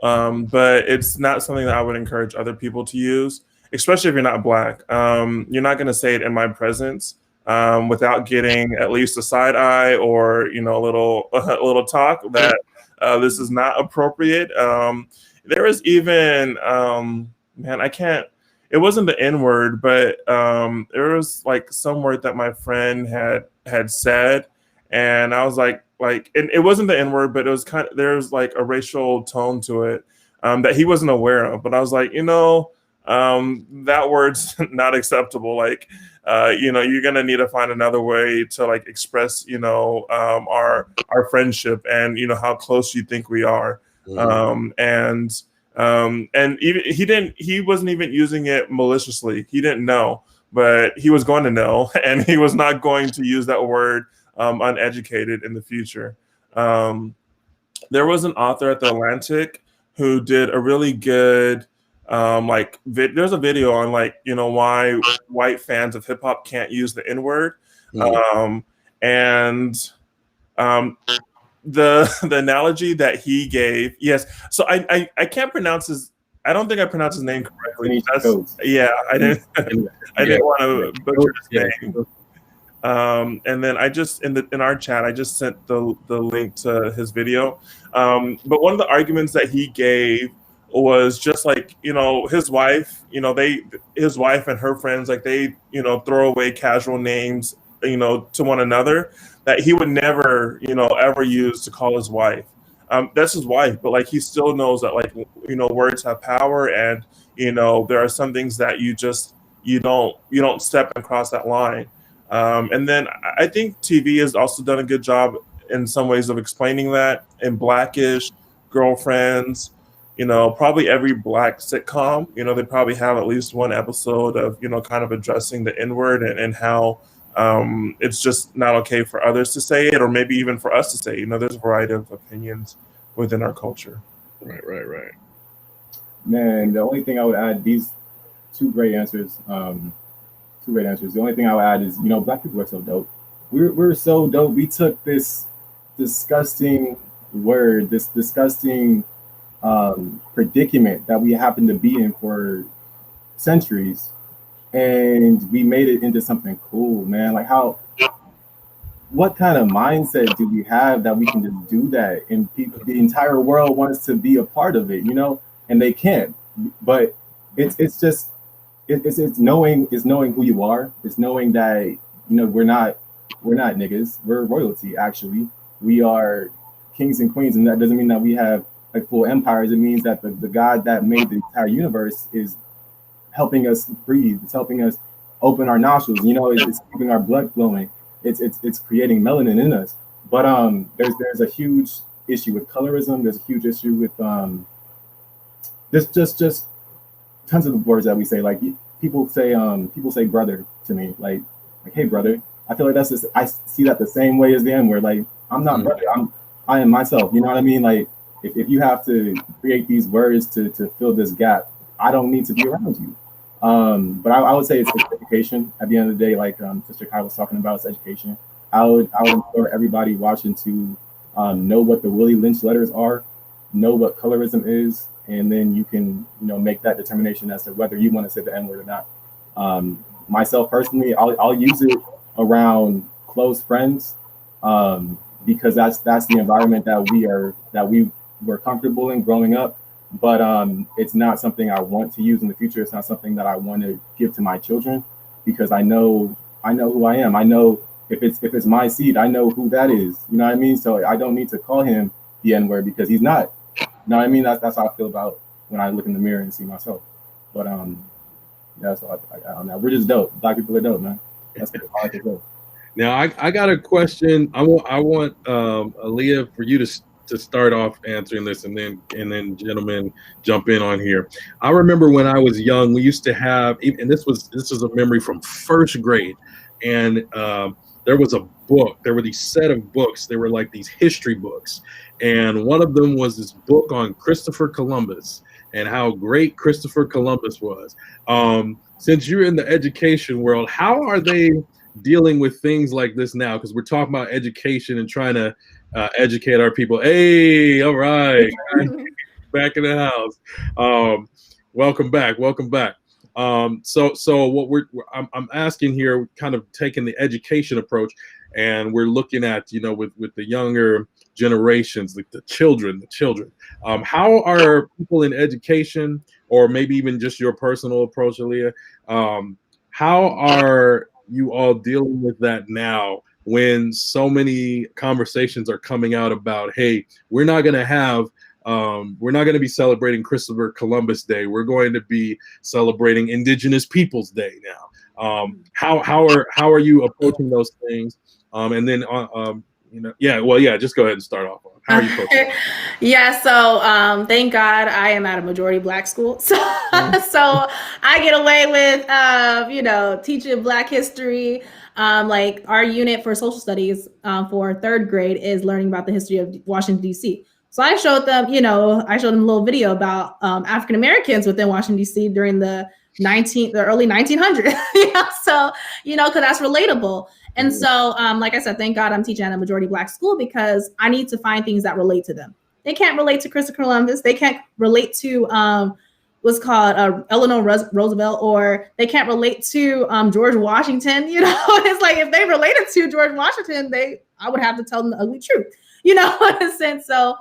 but it's not something that I would encourage other people to use, especially if you're not Black. You're not going to say it in my presence without getting at least a side eye or a little talk that this is not appropriate. There was even I can't. It wasn't the N-word, but there was like some word that my friend had said, and I was like, and it wasn't the N-word, but it was there's like a racial tone to it that he wasn't aware of. But I was like, that word's not acceptable. Like, you're gonna need to find another way to like express, our friendship and how close you think we are. Mm-hmm. And even he wasn't even using it maliciously. He didn't know, but he was going to know, and he was not going to use that word uneducated in the future. There was an author at the Atlantic who did a really good there's a video on why white fans of hip hop can't use the N-word. The analogy that he gave, yes. So I can't pronounce I don't think I pronounced his name correctly. I didn't want to butcher his name. And then I just in our chat I just sent the link to his video. But one of the arguments that he gave was just like his wife, his wife and her friends, like they throw away casual names to one another that he would never ever use to call his wife. That's his wife, but like he still knows that words have power, and there are some things that you don't step across that line. And then I think TV has also done a good job in some ways of explaining that. In Blackish, Girlfriends, probably every Black sitcom, they probably have at least one episode of kind of addressing the N-word and how it's just not okay for others to say it, or maybe even for us to say it. There's a variety of opinions within our culture. Right. Man, the only thing I would add, these two great answers. The only thing I would add is, Black people are so dope. We're so dope. We took this disgusting word, this disgusting predicament that we happen to be in for centuries, and we made it into something cool, man. Like what kind of mindset do we have that we can just do that, and the entire world wants to be a part of it, and they can't. But it's knowing who you are. It's knowing that we're not niggas. We're royalty. Actually, we are kings and queens, and that doesn't mean that we have like full empires. It means that the God that made the entire universe is helping us breathe. It's helping us open our nostrils. It's keeping our blood flowing. It's creating melanin in us. But there's a huge issue with colorism. There's a huge issue with just tons of the words that we say. Like people say brother to me, like hey brother. I feel like that's just, I see that the same way as the N word. Like I'm not brother, I am myself. You know what I mean? Like if you have to create these words to fill this gap, I don't need to be around you. But I would say it's education. At the end of the day, like Sister Kai was talking about, it's education. I would implore everybody watching to know what the Willie Lynch letters are, know what colorism is, and then you can make that determination as to whether you want to say the N word or not. Myself personally, I'll use it around close friends because that's the environment that we were comfortable in growing up. But it's not something I want to use in the future. It's not something that I want to give to my children because I know who I am. I know if it's my seed, I know who that is. You know what I mean? So I don't need to call him the N word because he's not. You know what I mean? That's how I feel about when I look in the mirror and see myself. But that's all I don't know. We're just dope. Black people are dope, man. That's all I can say. Now I got a question. I want Aaliyah for you to start off answering this, and then gentlemen jump in on here. I remember when I was young, we used to have, and this is a memory from first grade, and there was a book. There were these set of books. They were like these history books, and one of them was this book on Christopher Columbus and how great Christopher Columbus was. Since you're in the education world, how are they dealing with things like this now? Because we're talking about education and trying to educate our people. Hey, all right, back in the house. Welcome back. So what I'm asking here, kind of taking the education approach, and we're looking at with the younger generations, like the children. How are people in education, or maybe even just your personal approach, Aaliyah? How are you all dealing with that now when so many conversations are coming out about, hey, we're not going to be celebrating Christopher Columbus Day. We're going to be celebrating Indigenous Peoples Day now. How are you approaching those things? And then just go ahead and start off. How are you approaching? Yeah, so thank God I am at a majority Black school, so I get away with teaching Black history. Like our unit for social studies for third grade is learning about the history of Washington D.C. So I showed them a little video about African Americans within Washington D.C. during the early 1900s. So because that's relatable. And so, like I said, thank God I'm teaching at a majority Black school because I need to find things that relate to them. They can't relate to Christopher Columbus. They can't relate to what's called Eleanor Roosevelt, or they can't relate to George Washington. It's like if they related to George Washington, I would have to tell them the ugly truth. In a sense. So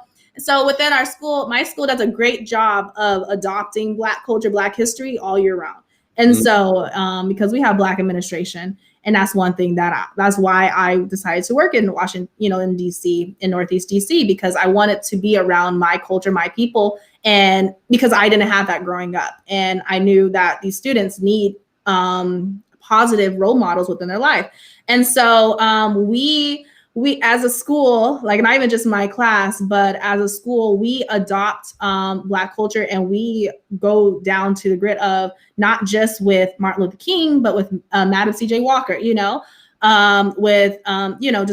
within our school, my school does a great job of adopting Black culture, Black history all year round. And so because we have Black administration, and that's one thing that's why I decided to work in Washington, in DC, in Northeast DC, because I wanted to be around my culture, my people, and because I didn't have that growing up. And I knew that these students need positive role models within their life. And so we as a school, like not even just my class, but as a school, we adopt Black culture, and we go down to the grit of not just with Martin Luther King, but with Madam C.J. Walker, just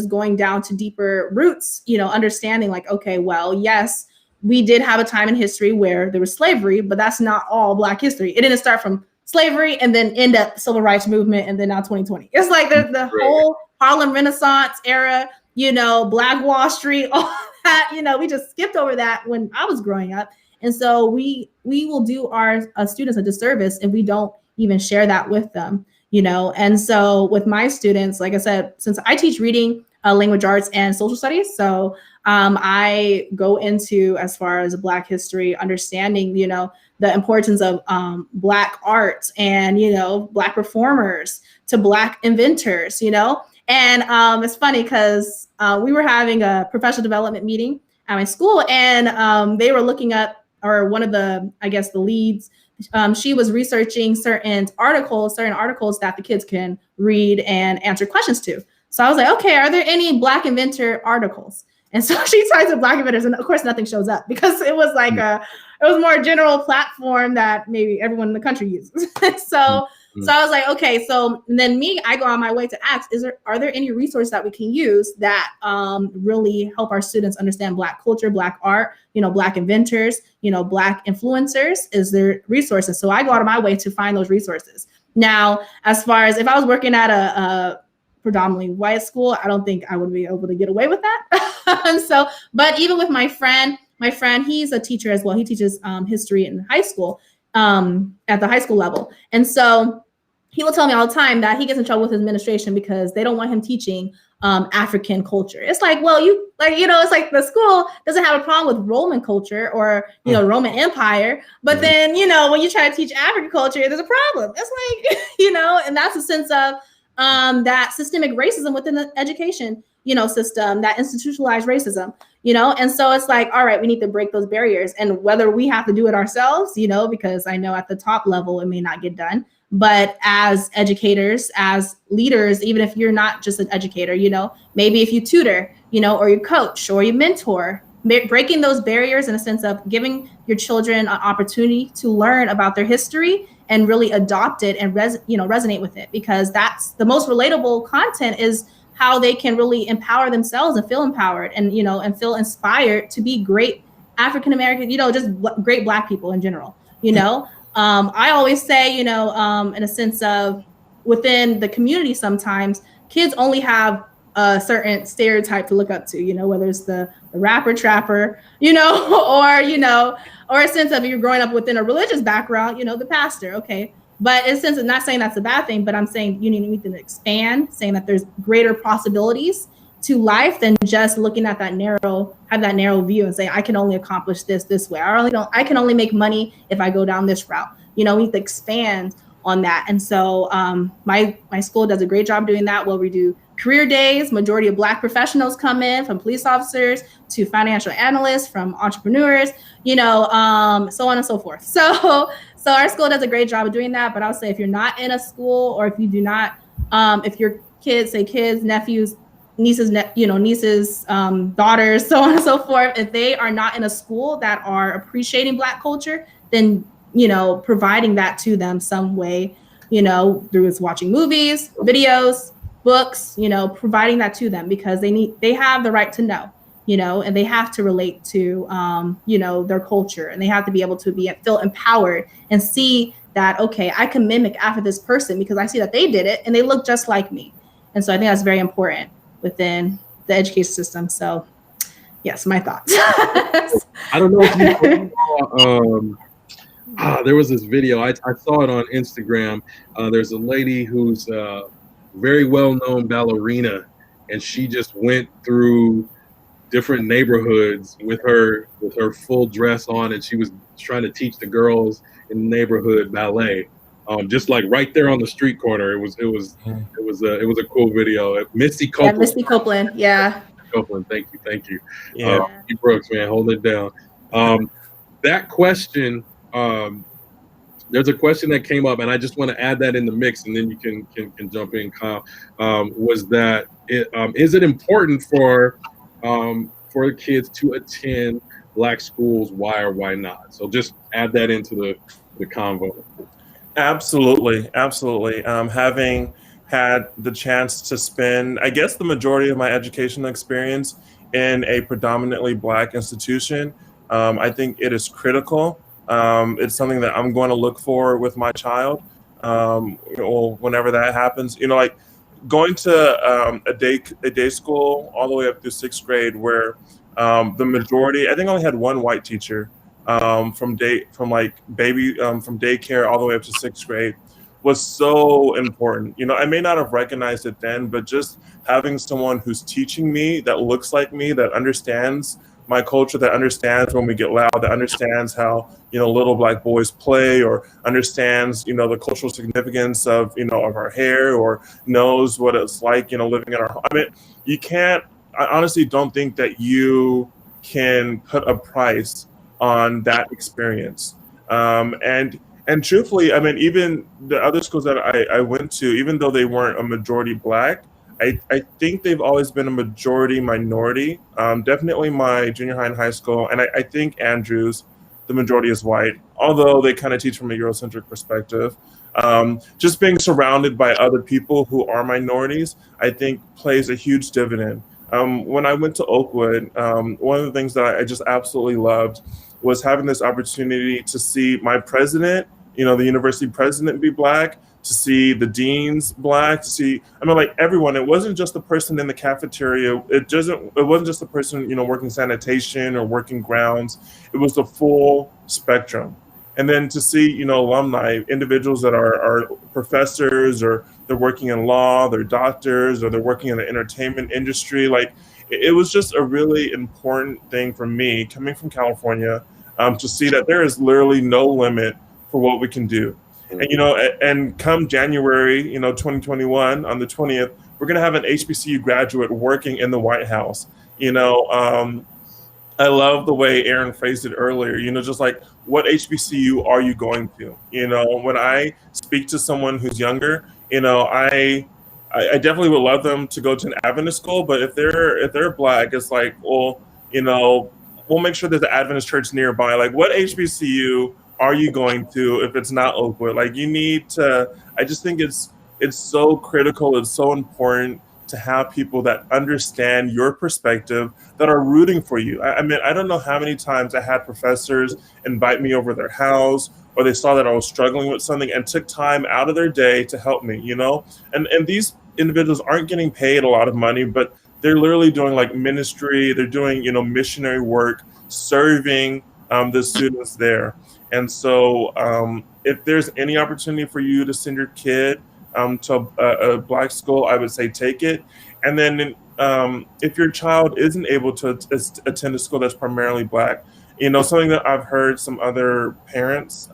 going down to deeper roots, understanding like, okay, well, yes, we did have a time in history where there was slavery, but that's not all Black history. It didn't start from slavery and then end up civil rights movement and then now 2020. It's like the whole Harlem Renaissance era, Black Wall Street, all that, we just skipped over that when I was growing up. And so we will do our students a disservice if we don't even share that with them, And so with my students, like I said, since I teach reading, language arts, and social studies, so I go into, as far as Black history, understanding, the importance of Black art and, Black performers to Black inventors, And it's funny because we were having a professional development meeting at my school, and they were looking up, or one of the leads, she was researching certain articles that the kids can read and answer questions to. So I was like, okay, are there any Black inventor articles? And so she types in Black inventors, and of course nothing shows up because it was like it was more a general platform that maybe everyone in the country uses. So I was like, okay, so then I go on my way to ask, are there any resources that we can use that really help our students understand Black culture, Black art, Black inventors, Black influencers? Is there resources? So I go out of my way to find those resources. Now, as far as if I was working at a predominantly white school, I don't think I would be able to get away with that. But even with my friend, he's a teacher as well. He teaches history in high school, at the high school level. And so he will tell me all the time that he gets in trouble with his administration because they don't want him teaching African culture. It's like, well, it's like the school doesn't have a problem with Roman culture or, Roman Empire. But then, when you try to teach African culture, there's a problem. It's like, and that's a sense of that systemic racism within the education, system, that institutionalized racism, and so it's like, all right, we need to break those barriers, and whether we have to do it ourselves, because I know at the top level, it may not get done, but as educators, as leaders, even if you're not just an educator, maybe if you tutor, or you coach or you mentor, breaking those barriers in a sense of giving your children an opportunity to learn about their history and really adopt it and resonate with it, because that's the most relatable content, is how they can really empower themselves and feel empowered and and feel inspired to be great African American, just great Black people in general. I always say, in a sense of within the community, sometimes kids only have a certain stereotype to look up to, whether it's the rapper trapper, or a sense of you're growing up within a religious background, the pastor. Okay. But in a sense of not saying that's a bad thing, but I'm saying you need to expand, saying that there's greater possibilities to life than just looking at that narrow view and say, I can only accomplish this way. I can only make money if I go down this route. We need to expand on that. And so my school does a great job doing that. Well, we do career days. Majority of Black professionals come in, from police officers to financial analysts, from entrepreneurs, so on and so forth. So our school does a great job of doing that. But I'll say, if you're not in a school, or if you do not, if your kids, nephews, nieces, daughters, so on and so forth, if they are not in a school that are appreciating Black culture, then, providing that to them some way, through watching movies, videos, books, providing that to them, because they have the right to know, and they have to relate to, their culture, and they have to be able to feel empowered and see that, okay, I can mimic after this person because I see that they did it and they look just like me. And so I think that's very important within the education system. So yes, my thoughts. I don't know if you there was this video, I saw it on Instagram. There's a lady who's a very well-known ballerina, and she just went through different neighborhoods with her full dress on, and she was trying to teach the girls in the neighborhood ballet, just like right there on the street corner. It was a cool video. Misty Copeland. Yeah, Misty Copeland. Yeah. Copeland, thank you. Yeah. Brooks, man, hold it down. That question, there's a question that came up, and I just want to add that in the mix, and then you can jump in, Kyle. Was that is it important for kids to attend Black schools? Why or why not? So just add that into the convo. Absolutely. Having had the chance to spend, I guess, the majority of my educational experience in a predominantly Black institution, I think it is critical. It's something that I'm going to look for with my child, whenever that happens. Like going to a day school all the way up through 6th grade, where the majority, I think, only had one white teacher from daycare all the way up to 6th grade, was so important. I may not have recognized it then, but just having someone who's teaching me, that looks like me, that understands my culture, that understands when we get loud, that understands how, little Black boys play, or understands, the cultural significance of, of our hair, or knows what it's like, living in our home. I mean, I honestly don't think that you can put a price on that experience. And truthfully, I mean, even the other schools that I went to, even though they weren't a majority Black, I think they've always been a majority minority. Definitely my junior high and high school, and I think Andrews, the majority is white, although they kind of teach from a Eurocentric perspective. Just being surrounded by other people who are minorities, I think, plays a huge dividend. When I went to Oakwood, one of the things that I just absolutely loved was having this opportunity to see my president, the university president, be black, to see the deans black, to see, I mean, like everyone. It wasn't just the person in the cafeteria. It wasn't just the person, working sanitation or working grounds. It was the full spectrum. And then to see, alumni, individuals that are professors, or they're working in law, they're doctors, or they're working in the entertainment industry. Like it was just a really important thing for me coming from California, to see that there is literally no limit for what we can do. And and come January, 2021, on the 20th, we're going to have an HBCU graduate working in the White House. I love the way Aaron phrased it earlier, just like, what HBCU are you going to? When I speak to someone who's younger, I definitely would love them to go to an Adventist school, but if they're black, it's like, well, we'll make sure there's an Adventist church nearby. Like, what HBCU are you going to if it's not Oakwood? Like, you need to. I just think it's so critical. It's so important to have people that understand your perspective, that are rooting for you. I mean, I don't know how many times I had professors invite me over their house, or they saw that I was struggling with something and took time out of their day to help me, And these individuals aren't getting paid a lot of money, but they're literally doing like ministry. They're doing, missionary work, serving the students there. And so if there's any opportunity for you to send your kid to a black school, I would say take it. And then if your child isn't able to attend a school that's primarily black, something that I've heard some other parents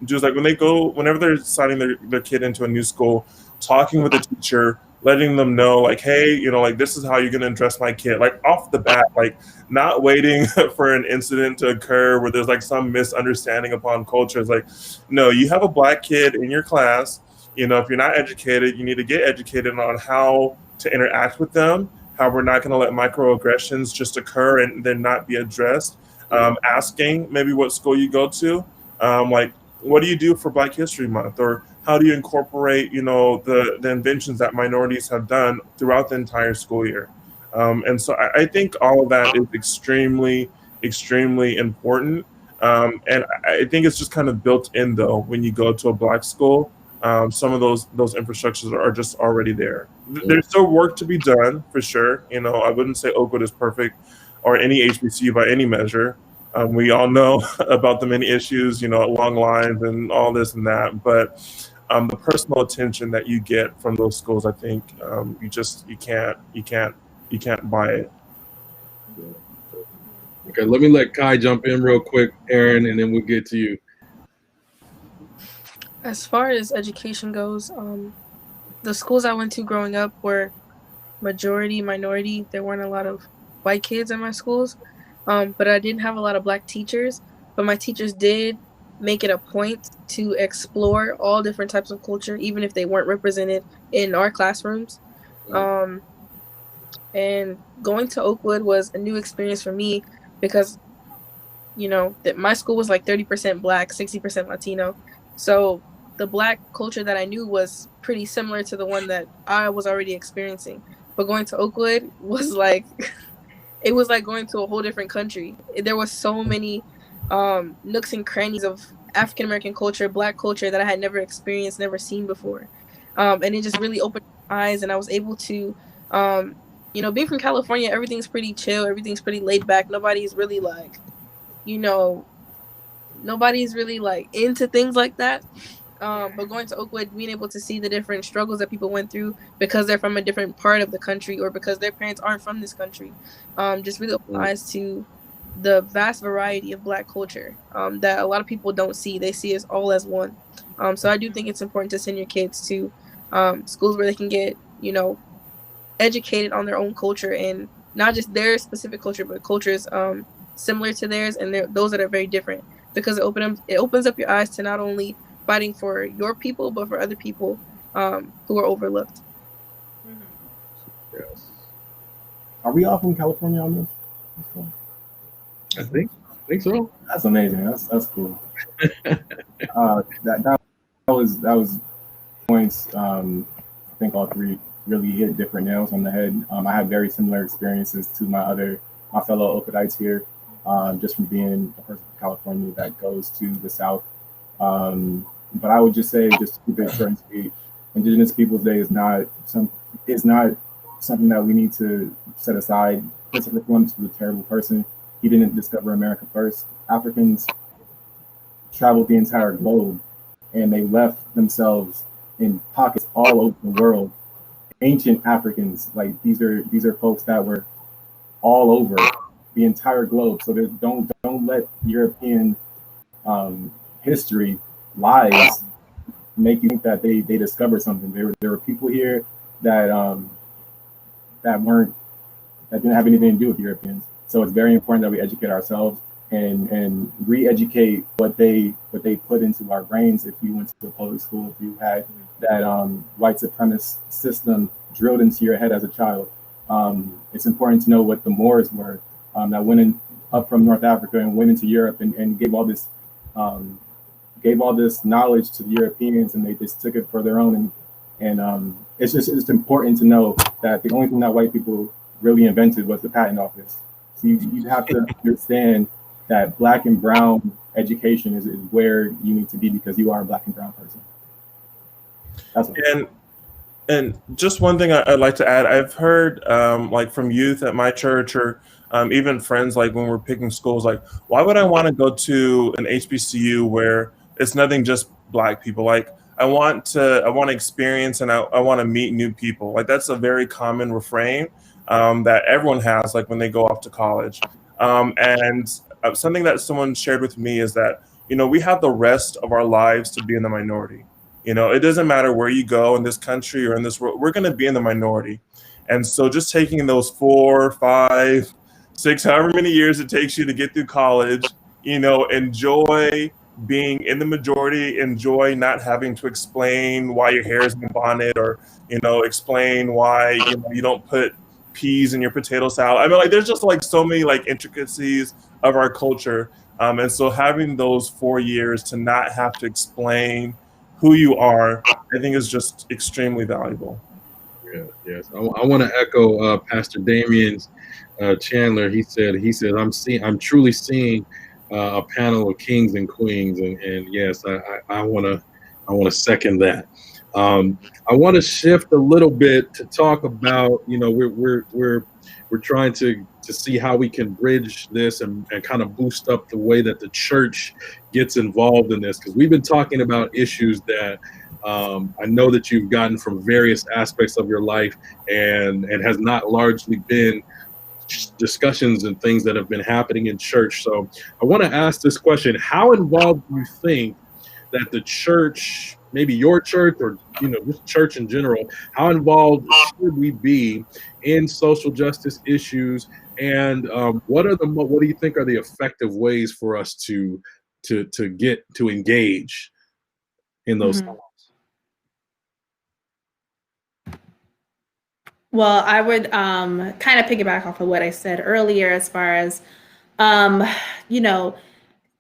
just like, whenever they're signing their kid into a new school, talking with the teacher, letting them know, like, hey, like, this is how you're going to address my kid, like off the bat, like not waiting for an incident to occur where there's like some misunderstanding upon culture. It's like, no, you have a black kid in your class. If you're not educated, you need to get educated on how to interact with them, how we're not going to let microaggressions just occur and then not be addressed. Asking maybe what school you go to, like, what do you do for Black History Month? Or how do you incorporate, the inventions that minorities have done throughout the entire school year? And so I think all of that is extremely, extremely important. And I think it's just kind of built in, though, when you go to a black school. Some of those infrastructures are just already there. There's still work to be done, for sure. I wouldn't say Oakwood is perfect, or any HBCU by any measure. We all know about the many issues, long lines and all this and that. But the personal attention that you get from those schools, I think you can't buy it. Okay, let me let Kai jump in real quick, Aaron, and then we'll get to you. As far as education goes, the schools I went to growing up were majority minority. There weren't a lot of white kids in my schools, but I didn't have a lot of black teachers. But my teachers did make it a point to explore all different types of culture, even if they weren't represented in our classrooms. And going to Oakwood was a new experience for me because, that my school was like 30% black, 60% Latino. So the black culture that I knew was pretty similar to the one that I was already experiencing. But going to Oakwood was like, it was like going to a whole different country. There was so many nooks and crannies of African-American culture, black culture that I had never experienced, never seen before. And it just really opened my eyes, and I was able to, being from California, everything's pretty chill, everything's pretty laid back. Nobody's really like, nobody's really like into things like that. But going to Oakwood, being able to see the different struggles that people went through because they're from a different part of the country or because their parents aren't from this country, just really applies to the vast variety of black culture that a lot of people don't see. They see us all as one. So I do think it's important to send your kids to schools where they can get, educated on their own culture, and not just their specific culture, but cultures similar to theirs and those that are very different, because it opens up your eyes to not only fighting for your people, but for other people who are overlooked. Yes. Are we all from California on this? That's cool. I think so. That's amazing. That's cool. That was points. I think all three really hit different nails on the head. I had very similar experiences to my fellow Okadites here, just from being a person from California that goes to the South. But I would just say, just to keep it short and sweet, Indigenous Peoples Day is not something that we need to set aside. Christopher Columbus was a terrible person. He didn't discover America first. Africans traveled the entire globe, and they left themselves in pockets all over the world. Ancient Africans, like these are folks that were all over the entire globe. So don't let European history lies make you think that they discovered something. There were people here that that didn't have anything to do with Europeans. So it's very important that we educate ourselves and re-educate what they put into our brains. If you went to a public school, if you had that white supremacist system drilled into your head as a child, it's important to know what the Moors were that went in up from North Africa and went into Europe and gave all this knowledge to the Europeans, and they just took it for their own. And it's important to know that the only thing that white people really invented was the patent office. So you have to understand that black and brown education is where you need to be because you are a black and brown person. That's what and just one thing I'd like to add, I've heard like from youth at my church or even friends, like when we're picking schools, like, why would I want to go to an HBCU where it's nothing just black people? Like, I want to experience and I want to meet new people. Like, that's a very common refrain that everyone has, like when they go off to college. And something that someone shared with me is that, we have the rest of our lives to be in the minority. It doesn't matter where you go in this country or in this world, we're going to be in the minority. And so just taking those 4, 5, 6, however many years it takes you to get through college, enjoy being in the majority, enjoy not having to explain why your hair is in a bonnet or, explain why, you don't put peas in your potato salad. I mean, like, there's just like so many like intricacies of our culture. And so having those 4 years to not have to explain who you are, I think is just extremely valuable. Yes. I want to echo Pastor Damien's Chandler. He said, I'm truly seeing a panel of kings and queens, and yes, I want to second that. I want to shift a little bit to talk about, we're trying to see how we can bridge this and kind of boost up the way that the church gets involved in this, because we've been talking about issues that I know that you've gotten from various aspects of your life, and has not largely been discussions and things that have been happening in church. So I want to ask this question: how involved do you think that the church, maybe your church or just church in general, how involved should we be in social justice issues, and what do you think are the effective ways for us to get to engage in those things? Well, I would kind of piggyback off of what I said earlier as far as,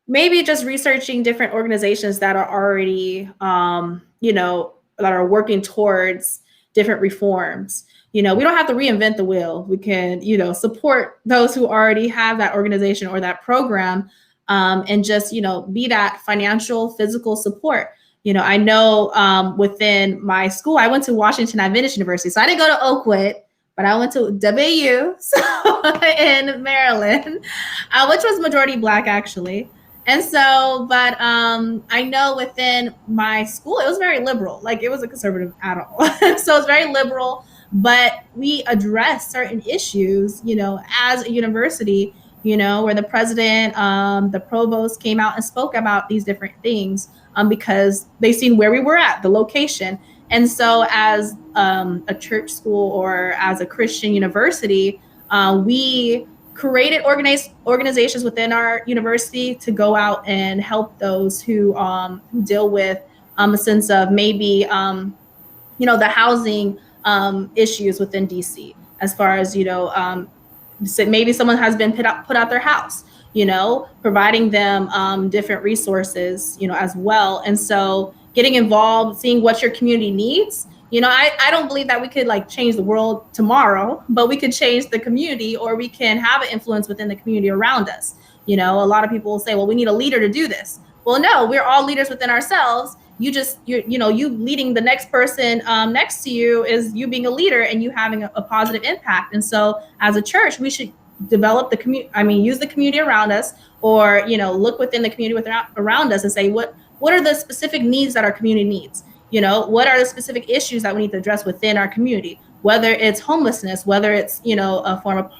maybe just researching different organizations that are already, that are working towards different reforms. We don't have to reinvent the wheel. We can, support those who already have that organization or that program, and just, be that financial, physical support. I know within my school, I went to Washington Adventist University. So I didn't go to Oakwood, but I went to WU in Maryland, which was majority Black, actually. And so, but I know within my school, it was very liberal. Like, it wasn't conservative at all. So it's very liberal, but we address certain issues, as a university, where the president, the provost came out and spoke about these different things because they seen where we were at, the location. And so as a church school or as a Christian university, we created organizations within our university to go out and help those who deal with a sense of maybe, the housing issues within DC. as far as, maybe someone has been put out their house, providing them different resources, as well. And so getting involved, seeing what your community needs. I don't believe that we could like change the world tomorrow, but we could change the community, or we can have an influence within the community around us. A lot of people will say, well, we need a leader to do this. Well, no, we're all leaders within ourselves. You leading the next person next to you is you being a leader and you having a positive impact. And so as a church, we should develop the community. Use the community around us, or, look within the community around us and say, what are the specific needs that our community needs? What are the specific issues that we need to address within our community, whether it's homelessness, whether it's, a form of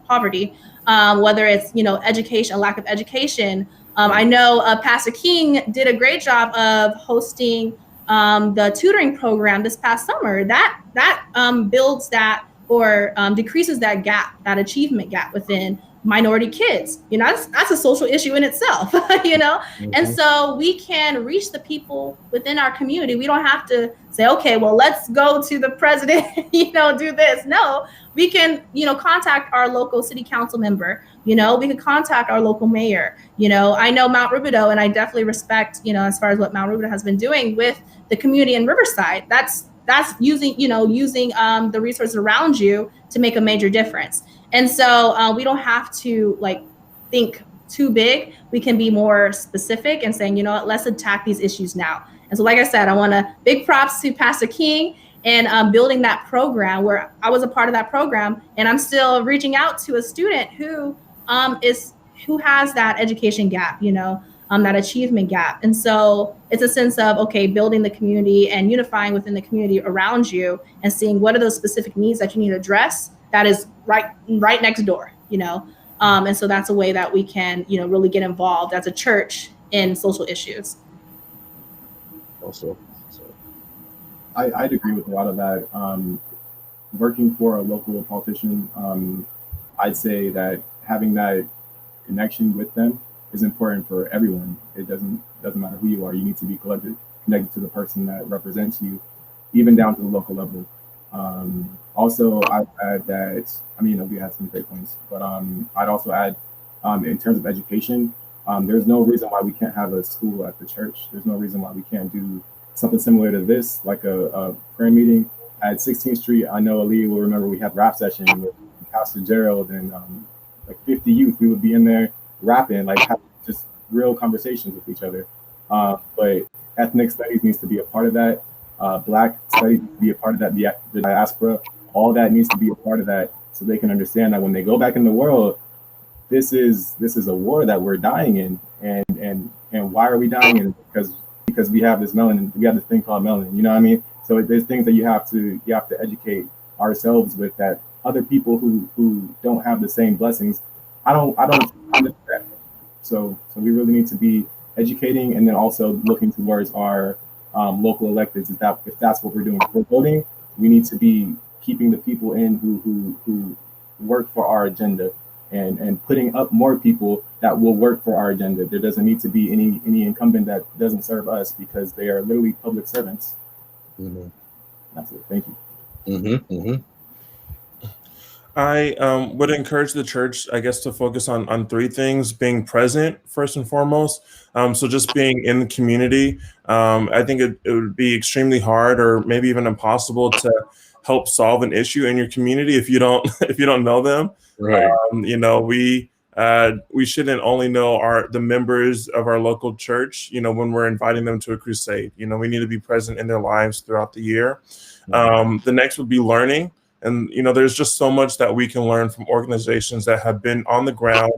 poverty, whether it's, education, lack of education. I know Pastor King did a great job of hosting the tutoring program this past summer. That builds that, or decreases that gap, that achievement gap within minority kids. That's a social issue in itself. Mm-hmm. And so we can reach the people within our community. We don't have to say, okay, well, let's go to the president, do this. No, we can, contact our local city council member. We can contact our local mayor. I know Mount Rubidoux, and I definitely respect, as far as what Mount Rubidoux has been doing with the community in Riverside. That's using the resources around you to make a major difference. And so we don't have to think too big. We can be more specific and saying, let's attack these issues now. And so, like I said, I want to big props to Pastor King and building that program, where I was a part of that program, and I'm still reaching out to a student who has that education gap, that achievement gap. And so it's a sense of, okay, building the community and unifying within the community around you and seeing what are those specific needs that you need to address that is right next door, and so that's a way that we can, really get involved as a church in social issues. Also, I'd agree with a lot of that. Working for a local politician, I'd say that having that connection with them is important for everyone. It doesn't matter who you are. You need to be connected to the person that represents you, even down to the local level. Also, I'd add that, we had some great points, but I'd also add, in terms of education, there's no reason why we can't have a school at the church. There's no reason why we can't do something similar to this, like a prayer meeting at 16th Street. I know Aaliyah will remember we had rap session with Pastor Gerald and like 50 youth. We would be in there rapping, like having just real conversations with each other. But ethnic studies needs to be a part of that. Black studies needs to be a part of that. The diaspora, all that needs to be a part of that, so they can understand that when they go back in the world, this is a war that we're dying in, and why are we dying in? Because we have this melanin, we have this thing called melanin. You know what I mean? So there's things that you have to educate ourselves with, that other people who don't have the same blessings. I don't understand that. So we really need to be educating, and then also looking towards our local electeds. If that's what we're doing for voting, we need to be keeping the people in who work for our agenda, and putting up more people that will work for our agenda. There doesn't need to be any incumbent that doesn't serve us, because they are literally public servants. Mm-hmm. That's it. Thank you. Mm-hmm. Mm-hmm. I would encourage the church, I guess, to focus on three things: being present, first and foremost. So just being in the community. I think it would be extremely hard, or maybe even impossible, to help solve an issue in your community if you don't know them. Right. We shouldn't only know the members of our local church, when we're inviting them to a crusade. We need to be present in their lives throughout the year. The next would be learning. And, there's just so much that we can learn from organizations that have been on the ground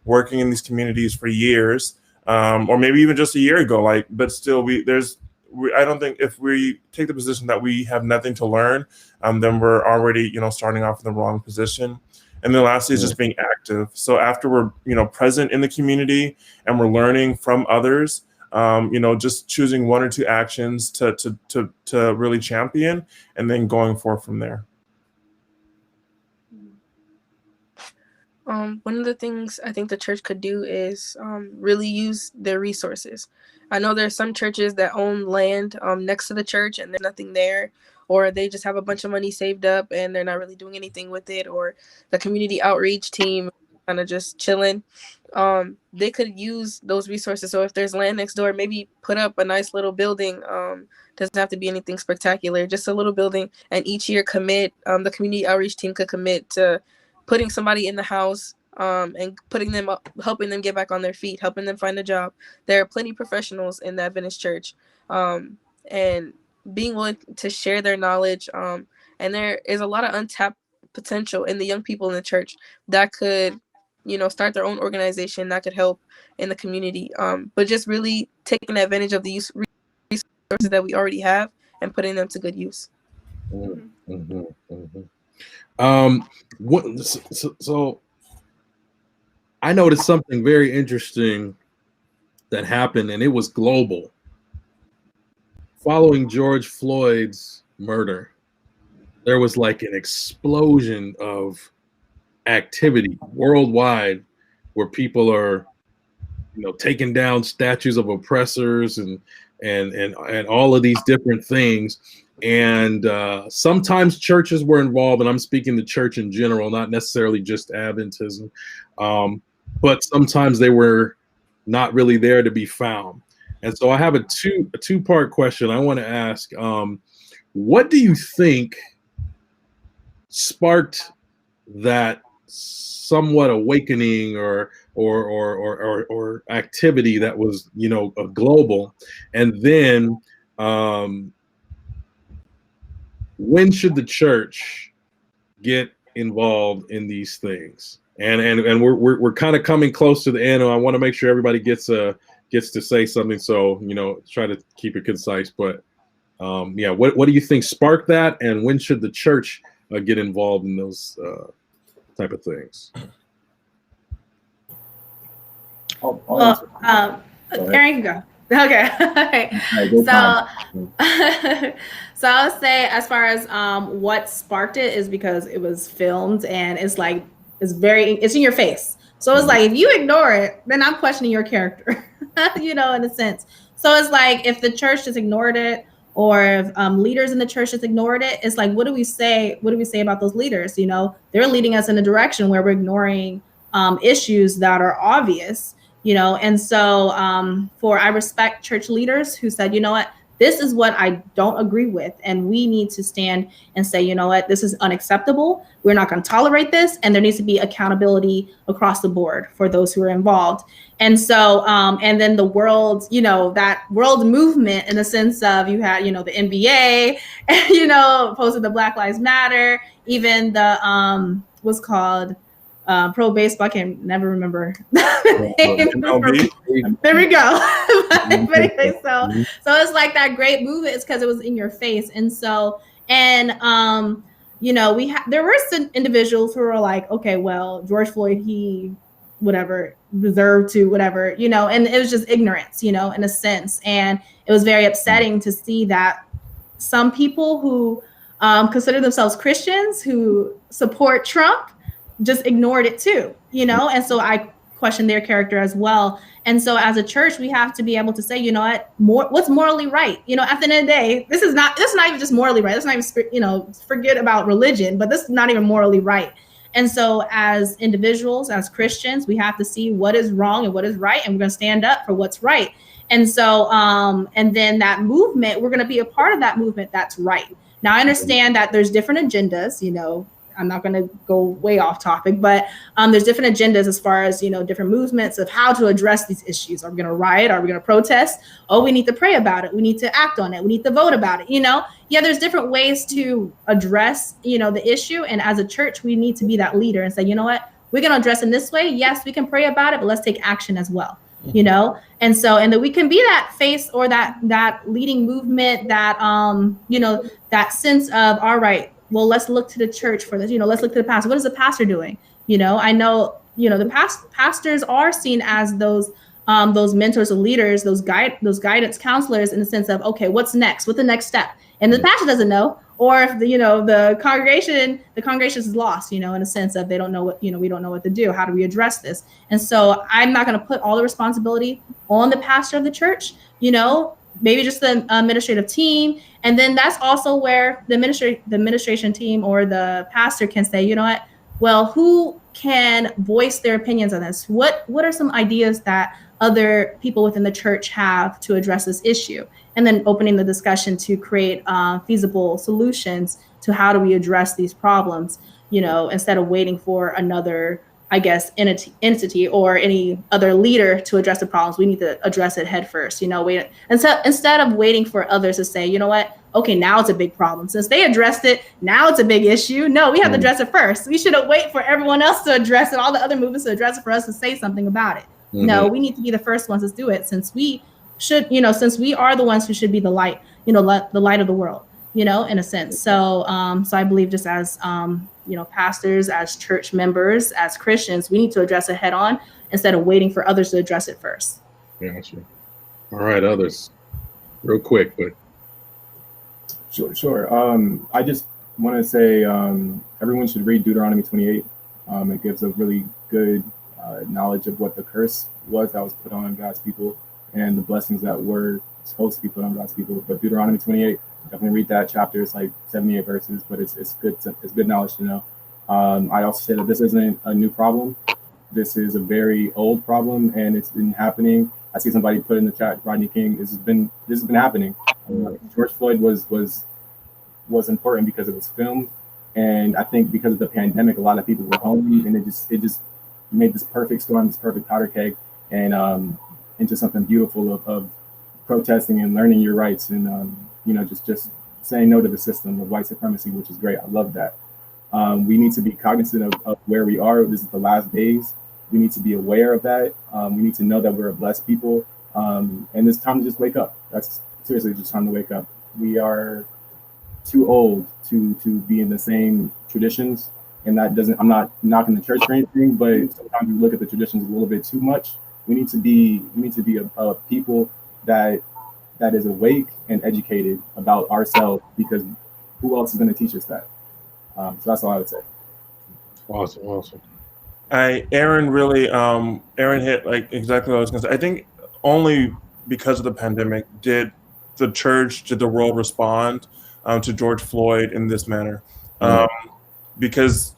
working in these communities for years, or maybe even just a year ago. But still, I don't think, if we take the position that we have nothing to learn, then we're already, starting off in the wrong position. And then lastly is just being active. So after we're, present in the community and we're learning from others, just choosing one or two actions to really champion, and then going forth from there. One of the things I think the church could do is really use their resources. I know there's some churches that own land next to the church and there's nothing there, or they just have a bunch of money saved up and they're not really doing anything with it, or the community outreach team kind of just chilling. They could use those resources. So if there's land next door, maybe put up a nice little building. Doesn't have to be anything spectacular, just a little building. And each year commit, the community outreach team could commit to putting somebody in the house, and putting them up, helping them get back on their feet, helping them find a job. There are plenty of professionals in the Adventist church, and being willing to share their knowledge. And there is a lot of untapped potential in the young people in the church that could, start their own organization that could help in the community. But just really taking advantage of these resources that we already have and putting them to good use. Mm-hmm, mm-hmm. So I noticed something very interesting that happened, and it was global. Following George Floyd's murder, there was like an explosion of activity worldwide where people are, taking down statues of oppressors and all of these different things. And sometimes churches were involved, and I'm speaking the church in general, not necessarily just Adventism, but sometimes they were not really there to be found. And so I have a two-part question I want to ask. What do you think sparked that somewhat awakening or activity that was, a global? And then when should the church get involved in these things? And we're kind of coming close to the end. I want to make sure everybody gets to say something. So, try to keep it concise. But what do you think sparked that? And when should the church get involved in those type of things? Aaron can go. Okay. So I would say, as far as what sparked it, is because it was filmed, and it's in your face. So it's like, if you ignore it, then I'm questioning your character, in a sense. So it's like, if the church just ignored it, or if leaders in the church just ignored it, it's like, what do we say? What do we say about those leaders? They're leading us in a direction where we're ignoring issues that are obvious, And so I respect church leaders who said, this is what I don't agree with. And we need to stand and say, this is unacceptable. We're not going to tolerate this. And there needs to be accountability across the board for those who are involved. And so, and then the world, that world movement, in the sense of, you had, the NBA, posted the Black Lives Matter, even the, what's called, pro baseball. I can never remember. There we go. But anyway, so it's like that great movement. It's because it was in your face. And so, there were some individuals who were like, okay, well, George Floyd, he whatever deserved to whatever, and it was just ignorance, in a sense. And it was very upsetting to see that some people who consider themselves Christians, who support Trump, just ignored it too, and so I question their character as well. And so as a church, we have to be able to say, what's morally right? At the end of the day, this is not even just morally right. Let's not even, forget about religion, but this is not even morally right. And so as individuals, as Christians, we have to see what is wrong and what is right, and we're going to stand up for what's right. And so, and then that movement, we're going to be a part of that movement that's right. Now, I understand that there's different agendas, I'm not going to go way off topic, but there's different agendas as far as, different movements of how to address these issues. Are we going to riot? Are we going to protest? Oh, we need to pray about it. We need to act on it. We need to vote about it. Yeah, there's different ways to address, the issue. And as a church, we need to be that leader and say, we're going to address it this way. Yes, we can pray about it, but let's take action as well. And so, and that we can be that face or that leading movement, that, that sense of, all right, well, let's look to the church for this, let's look to the pastor. What is the pastor doing? I know, the pastors are seen as those mentors of leaders, those guidance counselors, in the sense of, okay, what's next? What's the next step? And the pastor doesn't know, or if the congregation is lost, in a sense of they don't know what, we don't know what to do. How do we address this? And so I'm not going to put all the responsibility on the pastor of the church. maybe just the administrative team. And then that's also where the administration team or the pastor can say, you know what, well, who can voice their opinions on this? What are some ideas that other people within the church have to address this issue? And then opening the discussion to create feasible solutions to how do we address these problems, instead of waiting for another, I guess, entity or any other leader to address the problems. We need to address it head first, instead of waiting for others to say, you know what, okay, now it's a big problem. Since they addressed it, now it's a big issue. No, we have to address it first. We shouldn't wait for everyone else to address it, all the other movements to address it for us to say something about it. No, we need to be the first ones to do it, since we should, since we are the ones who should be the light, the light of the world, in a sense. So I believe just as pastors, as church members, as Christians, we need to address it head on instead of waiting for others to address it first. Gotcha. All right, others, real quick, but Sure. I just want to say everyone should read Deuteronomy 28. It gives a really good knowledge of what the curse was that was put on God's people and the blessings that were supposed to be put on God's people. But Deuteronomy 28, definitely read that chapter. It's like 78 verses, but it's good. It's good knowledge to know. I also say that this isn't a new problem. This is a very old problem, and it's been happening. I see somebody put in the chat, Rodney King. This has been happening. George Floyd was important because it was filmed, and I think because of the pandemic, a lot of people were home, and it just made this perfect storm, this perfect powder keg, and into something beautiful of protesting and learning your rights, and just saying no to the system of white supremacy, which is great. I love that. We need to be cognizant of where we are. This is the last days. We need to be aware of that. We need to know that we're a blessed people, and it's time to just wake up. That's seriously just time to wake up. We are too old to be in the same traditions, and that doesn't. I'm not knocking the church or anything, but sometimes we look at the traditions a little bit too much. We need to be a people that is awake and educated about ourselves, because who else is going to teach us that? So that's all I would say. Awesome. Aaron hit like exactly what I was going to say. I think only because of the pandemic did the world respond to George Floyd in this manner. Because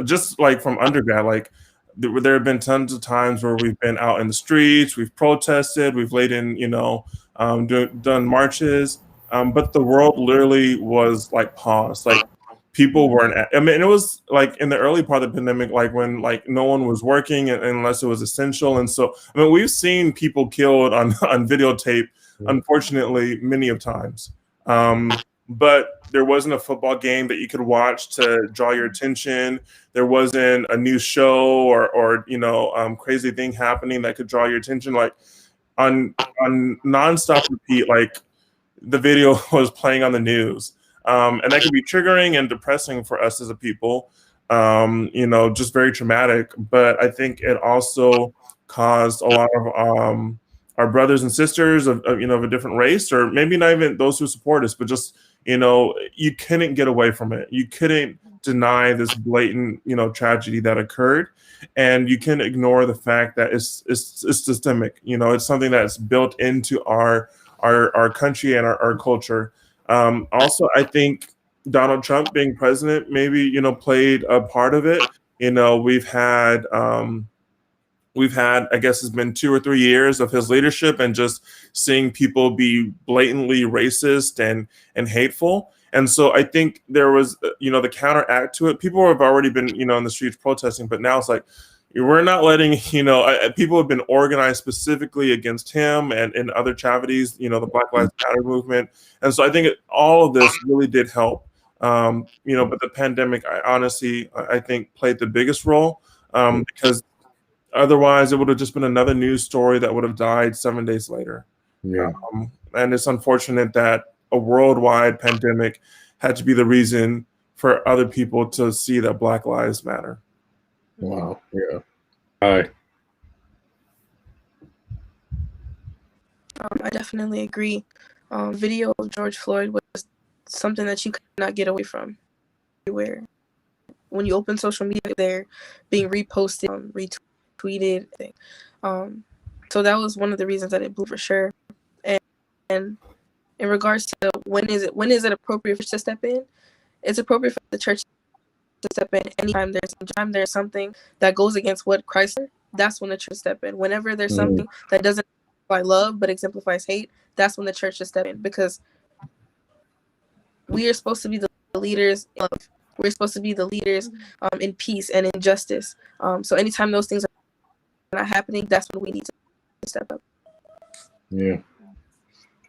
just like from undergrad, like there have been tons of times where we've been out in the streets, we've protested, we've laid in, done marches, but the world literally was like paused. Like people weren't. It was like in the early part of the pandemic, like when like no one was working unless it was essential, and so we've seen people killed on videotape, unfortunately, many of times. But there wasn't a football game that you could watch to draw your attention. There wasn't a new show or crazy thing happening that could draw your attention. Like on nonstop repeat, like the video was playing on the news, and that could be triggering and depressing for us as a people. Just very traumatic. But I think it also caused a lot of our brothers and sisters of a different race, or maybe not even those who support us, but just you couldn't get away from it. You couldn't deny this blatant tragedy that occurred, and you can ignore the fact that it's systemic. It's something that's built into our country and our culture. Also, I think Donald Trump being president maybe played a part of it. We've had, I guess it's been 2 or 3 years of his leadership, and just seeing people be blatantly racist and hateful. And so I think there was, the counteract to it. People have already been, in the streets protesting, but now it's like, we're not letting, people have been organized specifically against him and other charities, the Black Lives Matter movement. And so I think all of this really did help. But the pandemic, I think played the biggest role, because otherwise, it would have just been another news story that would have died 7 days later. Yeah. And it's unfortunate that a worldwide pandemic had to be the reason for other people to see that Black Lives Matter. Wow. Yeah. Hi. I definitely agree. Video of George Floyd was something that you could not get away from everywhere. When you open social media, they're being reposted, retweeted. So that was one of the reasons that it blew for sure. in regards to when is it appropriate for us to step in, it's appropriate for the church to step in anytime there's something that goes against what Christ said. That's when the church step in. Whenever there's something that doesn't exemplify love but exemplifies hate, that's when the church should step in, because we are supposed to be the leaders in love. We're supposed to be the leaders in peace and in justice. So anytime those things are not happening, that's when we need to step up. Yeah.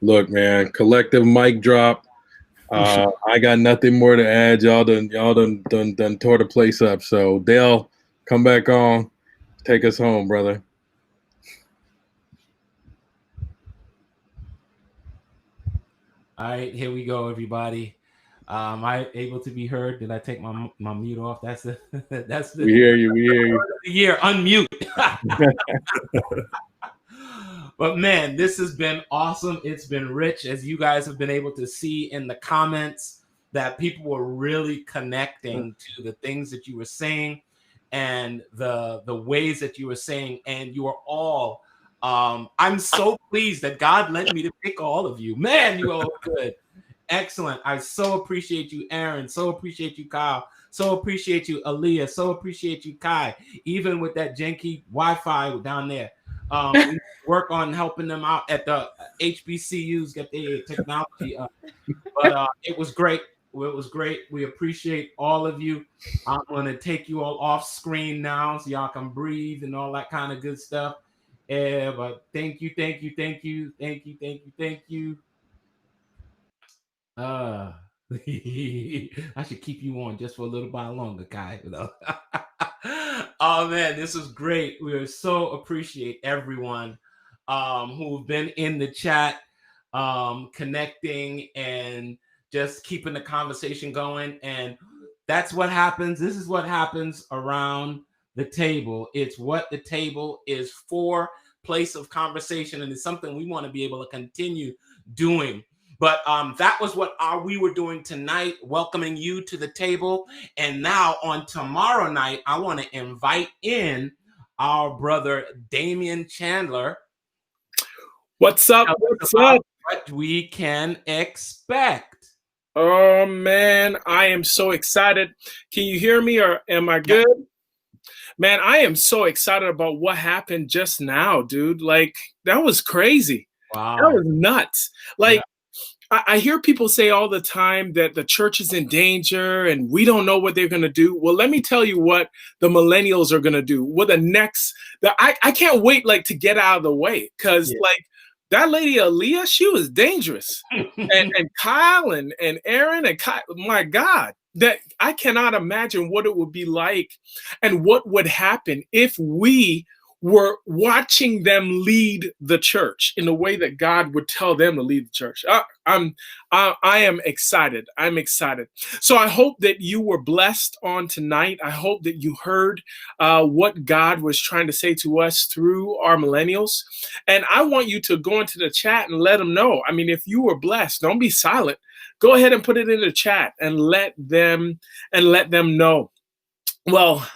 Look, man, collective mic drop. I got nothing more to add. Y'all done tore the place up. So Dale, come back on. Take us home, brother. All right, here we go, everybody. Am I able to be heard? Did I take my mute off? That's the We hear you. We hear you. Year unmute. But man, this has been awesome. It's been rich, as you guys have been able to see in the comments, that people were really connecting to the things that you were saying and the ways that you were saying, and you are all. I'm so pleased that God led me to pick all of you. Man, you all good. Excellent. I so appreciate you, Aaron. So appreciate you, Kyle. So appreciate you, Aaliyah. So appreciate you, Kai. Even with that janky Wi-Fi down there. We work on helping them out at the HBCUs, get their technology up. But it was great. It was great. We appreciate all of you. I'm going to take you all off screen now so y'all can breathe and all that kind of good stuff. But thank you. I should keep you on just for a little while longer, Kai. You know? Oh man, this is great. We so appreciate everyone who've been in the chat, connecting and just keeping the conversation going. And that's what happens. This is what happens around the table. It's what the table is for, place of conversation, and it's something we want to be able to continue doing. But that was what we were doing tonight, welcoming you to the table. And now on tomorrow night, I want to invite in our brother Damian Chandler. What's up? What's up? What we can expect. Oh man, I am so excited. Can you hear me, or am I good? Yeah. Man, I am so excited about what happened just now, dude. Like, that was crazy. Wow. That was nuts. Like, I hear people say all the time that the church is in danger and we don't know what they're going to do. Well, let me tell you what the millennials are going to do. What I can't wait to get out of the way, because that lady Aaliyah, she was dangerous. and Kyle and Aaron and Kyle, my God, that I cannot imagine what it would be like and what would happen if we were watching them lead the church in the way that God would tell them to lead the church. I am excited. I'm excited. So I hope that you were blessed on tonight. I hope that you heard what God was trying to say to us through our millennials. And I want you to go into the chat and let them know. I mean, if you were blessed, don't be silent. Go ahead and put it in the chat and let them know. Well,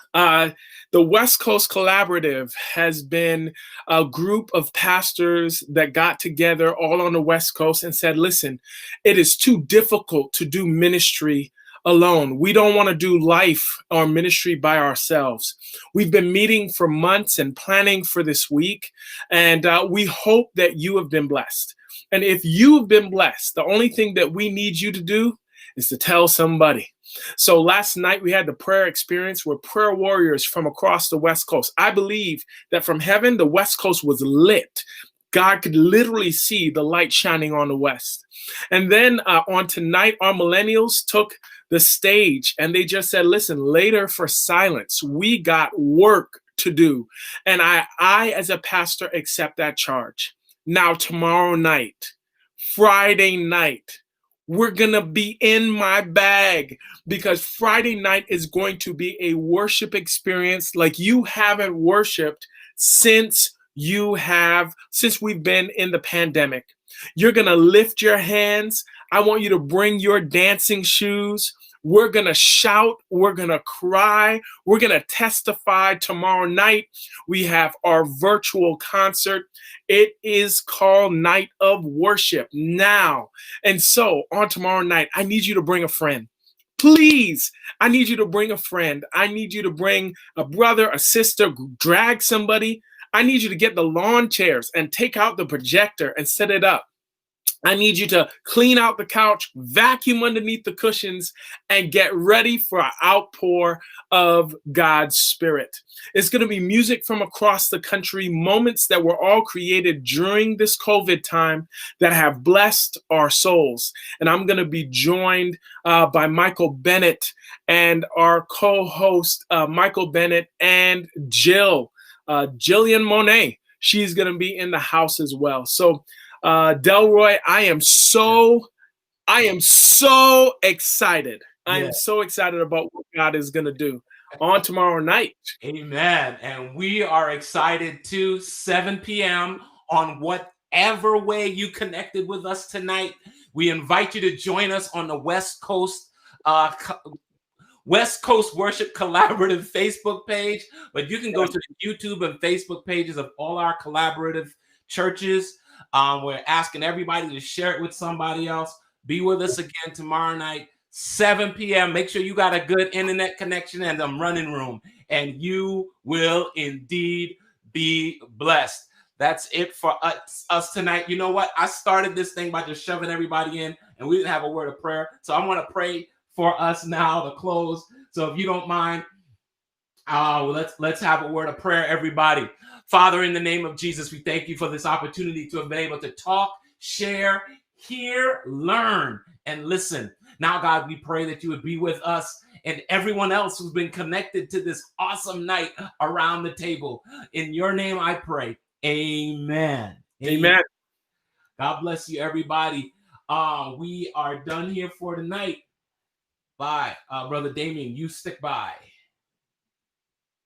the West Coast Collaborative has been a group of pastors that got together all on the West Coast and said, listen, it is too difficult to do ministry alone. We don't want to do life or ministry by ourselves. We've been meeting for months and planning for this week, and we hope that you have been blessed. And if you have been blessed, the only thing that we need you to do is to tell somebody. So last night we had the prayer experience with prayer warriors from across the West Coast. I believe that from heaven, the West Coast was lit. God could literally see the light shining on the West. And then on tonight, our millennials took the stage and they just said, listen, later for silence, we got work to do. And I as a pastor, accept that charge. Now, tomorrow night, Friday night, we're going to be in my bag, because Friday night is going to be a worship experience like you haven't worshiped since we've been in the pandemic. You're going to lift your hands. I want you to bring your dancing shoes. We're going to shout. We're going to cry. We're going to testify. Tomorrow night, we have our virtual concert. It is called Night of Worship now. And so on tomorrow night, I need you to bring a friend. Please, I need you to bring a friend. I need you to bring a brother, a sister, drag somebody. I need you to get the lawn chairs and take out the projector and set it up. I need you to clean out the couch, vacuum underneath the cushions, and get ready for an outpour of God's Spirit. It's going to be music from across the country, moments that were all created during this COVID time that have blessed our souls. And I'm going to be joined by Michael Bennett and our co-host, Michael Bennett and Jillian Monet. She's going to be in the house as well. So Delroy, I am so excited. I am so excited about what God is going to do on tomorrow night. Amen. And we are excited too. 7 p.m. on whatever way you connected with us tonight. We invite you to join us on the West Coast Worship Collaborative Facebook page, but you can go to the YouTube and Facebook pages of all our collaborative churches. We're asking everybody to share it with somebody else. Be with us again tomorrow night, 7 p.m. Make sure you got a good internet connection and a running room, and you will indeed be blessed. That's it for us tonight. You know what? I started this thing by just shoving everybody in, and we didn't have a word of prayer. So I want to pray for us now to close. So if you don't mind, let's have a word of prayer, everybody. Father, in the name of Jesus, we thank you for this opportunity to have been able to talk, share, hear, learn, and listen. Now, God, we pray that you would be with us and everyone else who's been connected to this awesome night around the table. In your name, I pray. Amen. Amen. God bless you, everybody. We are done here for tonight. Bye. Brother Damien, you stick by.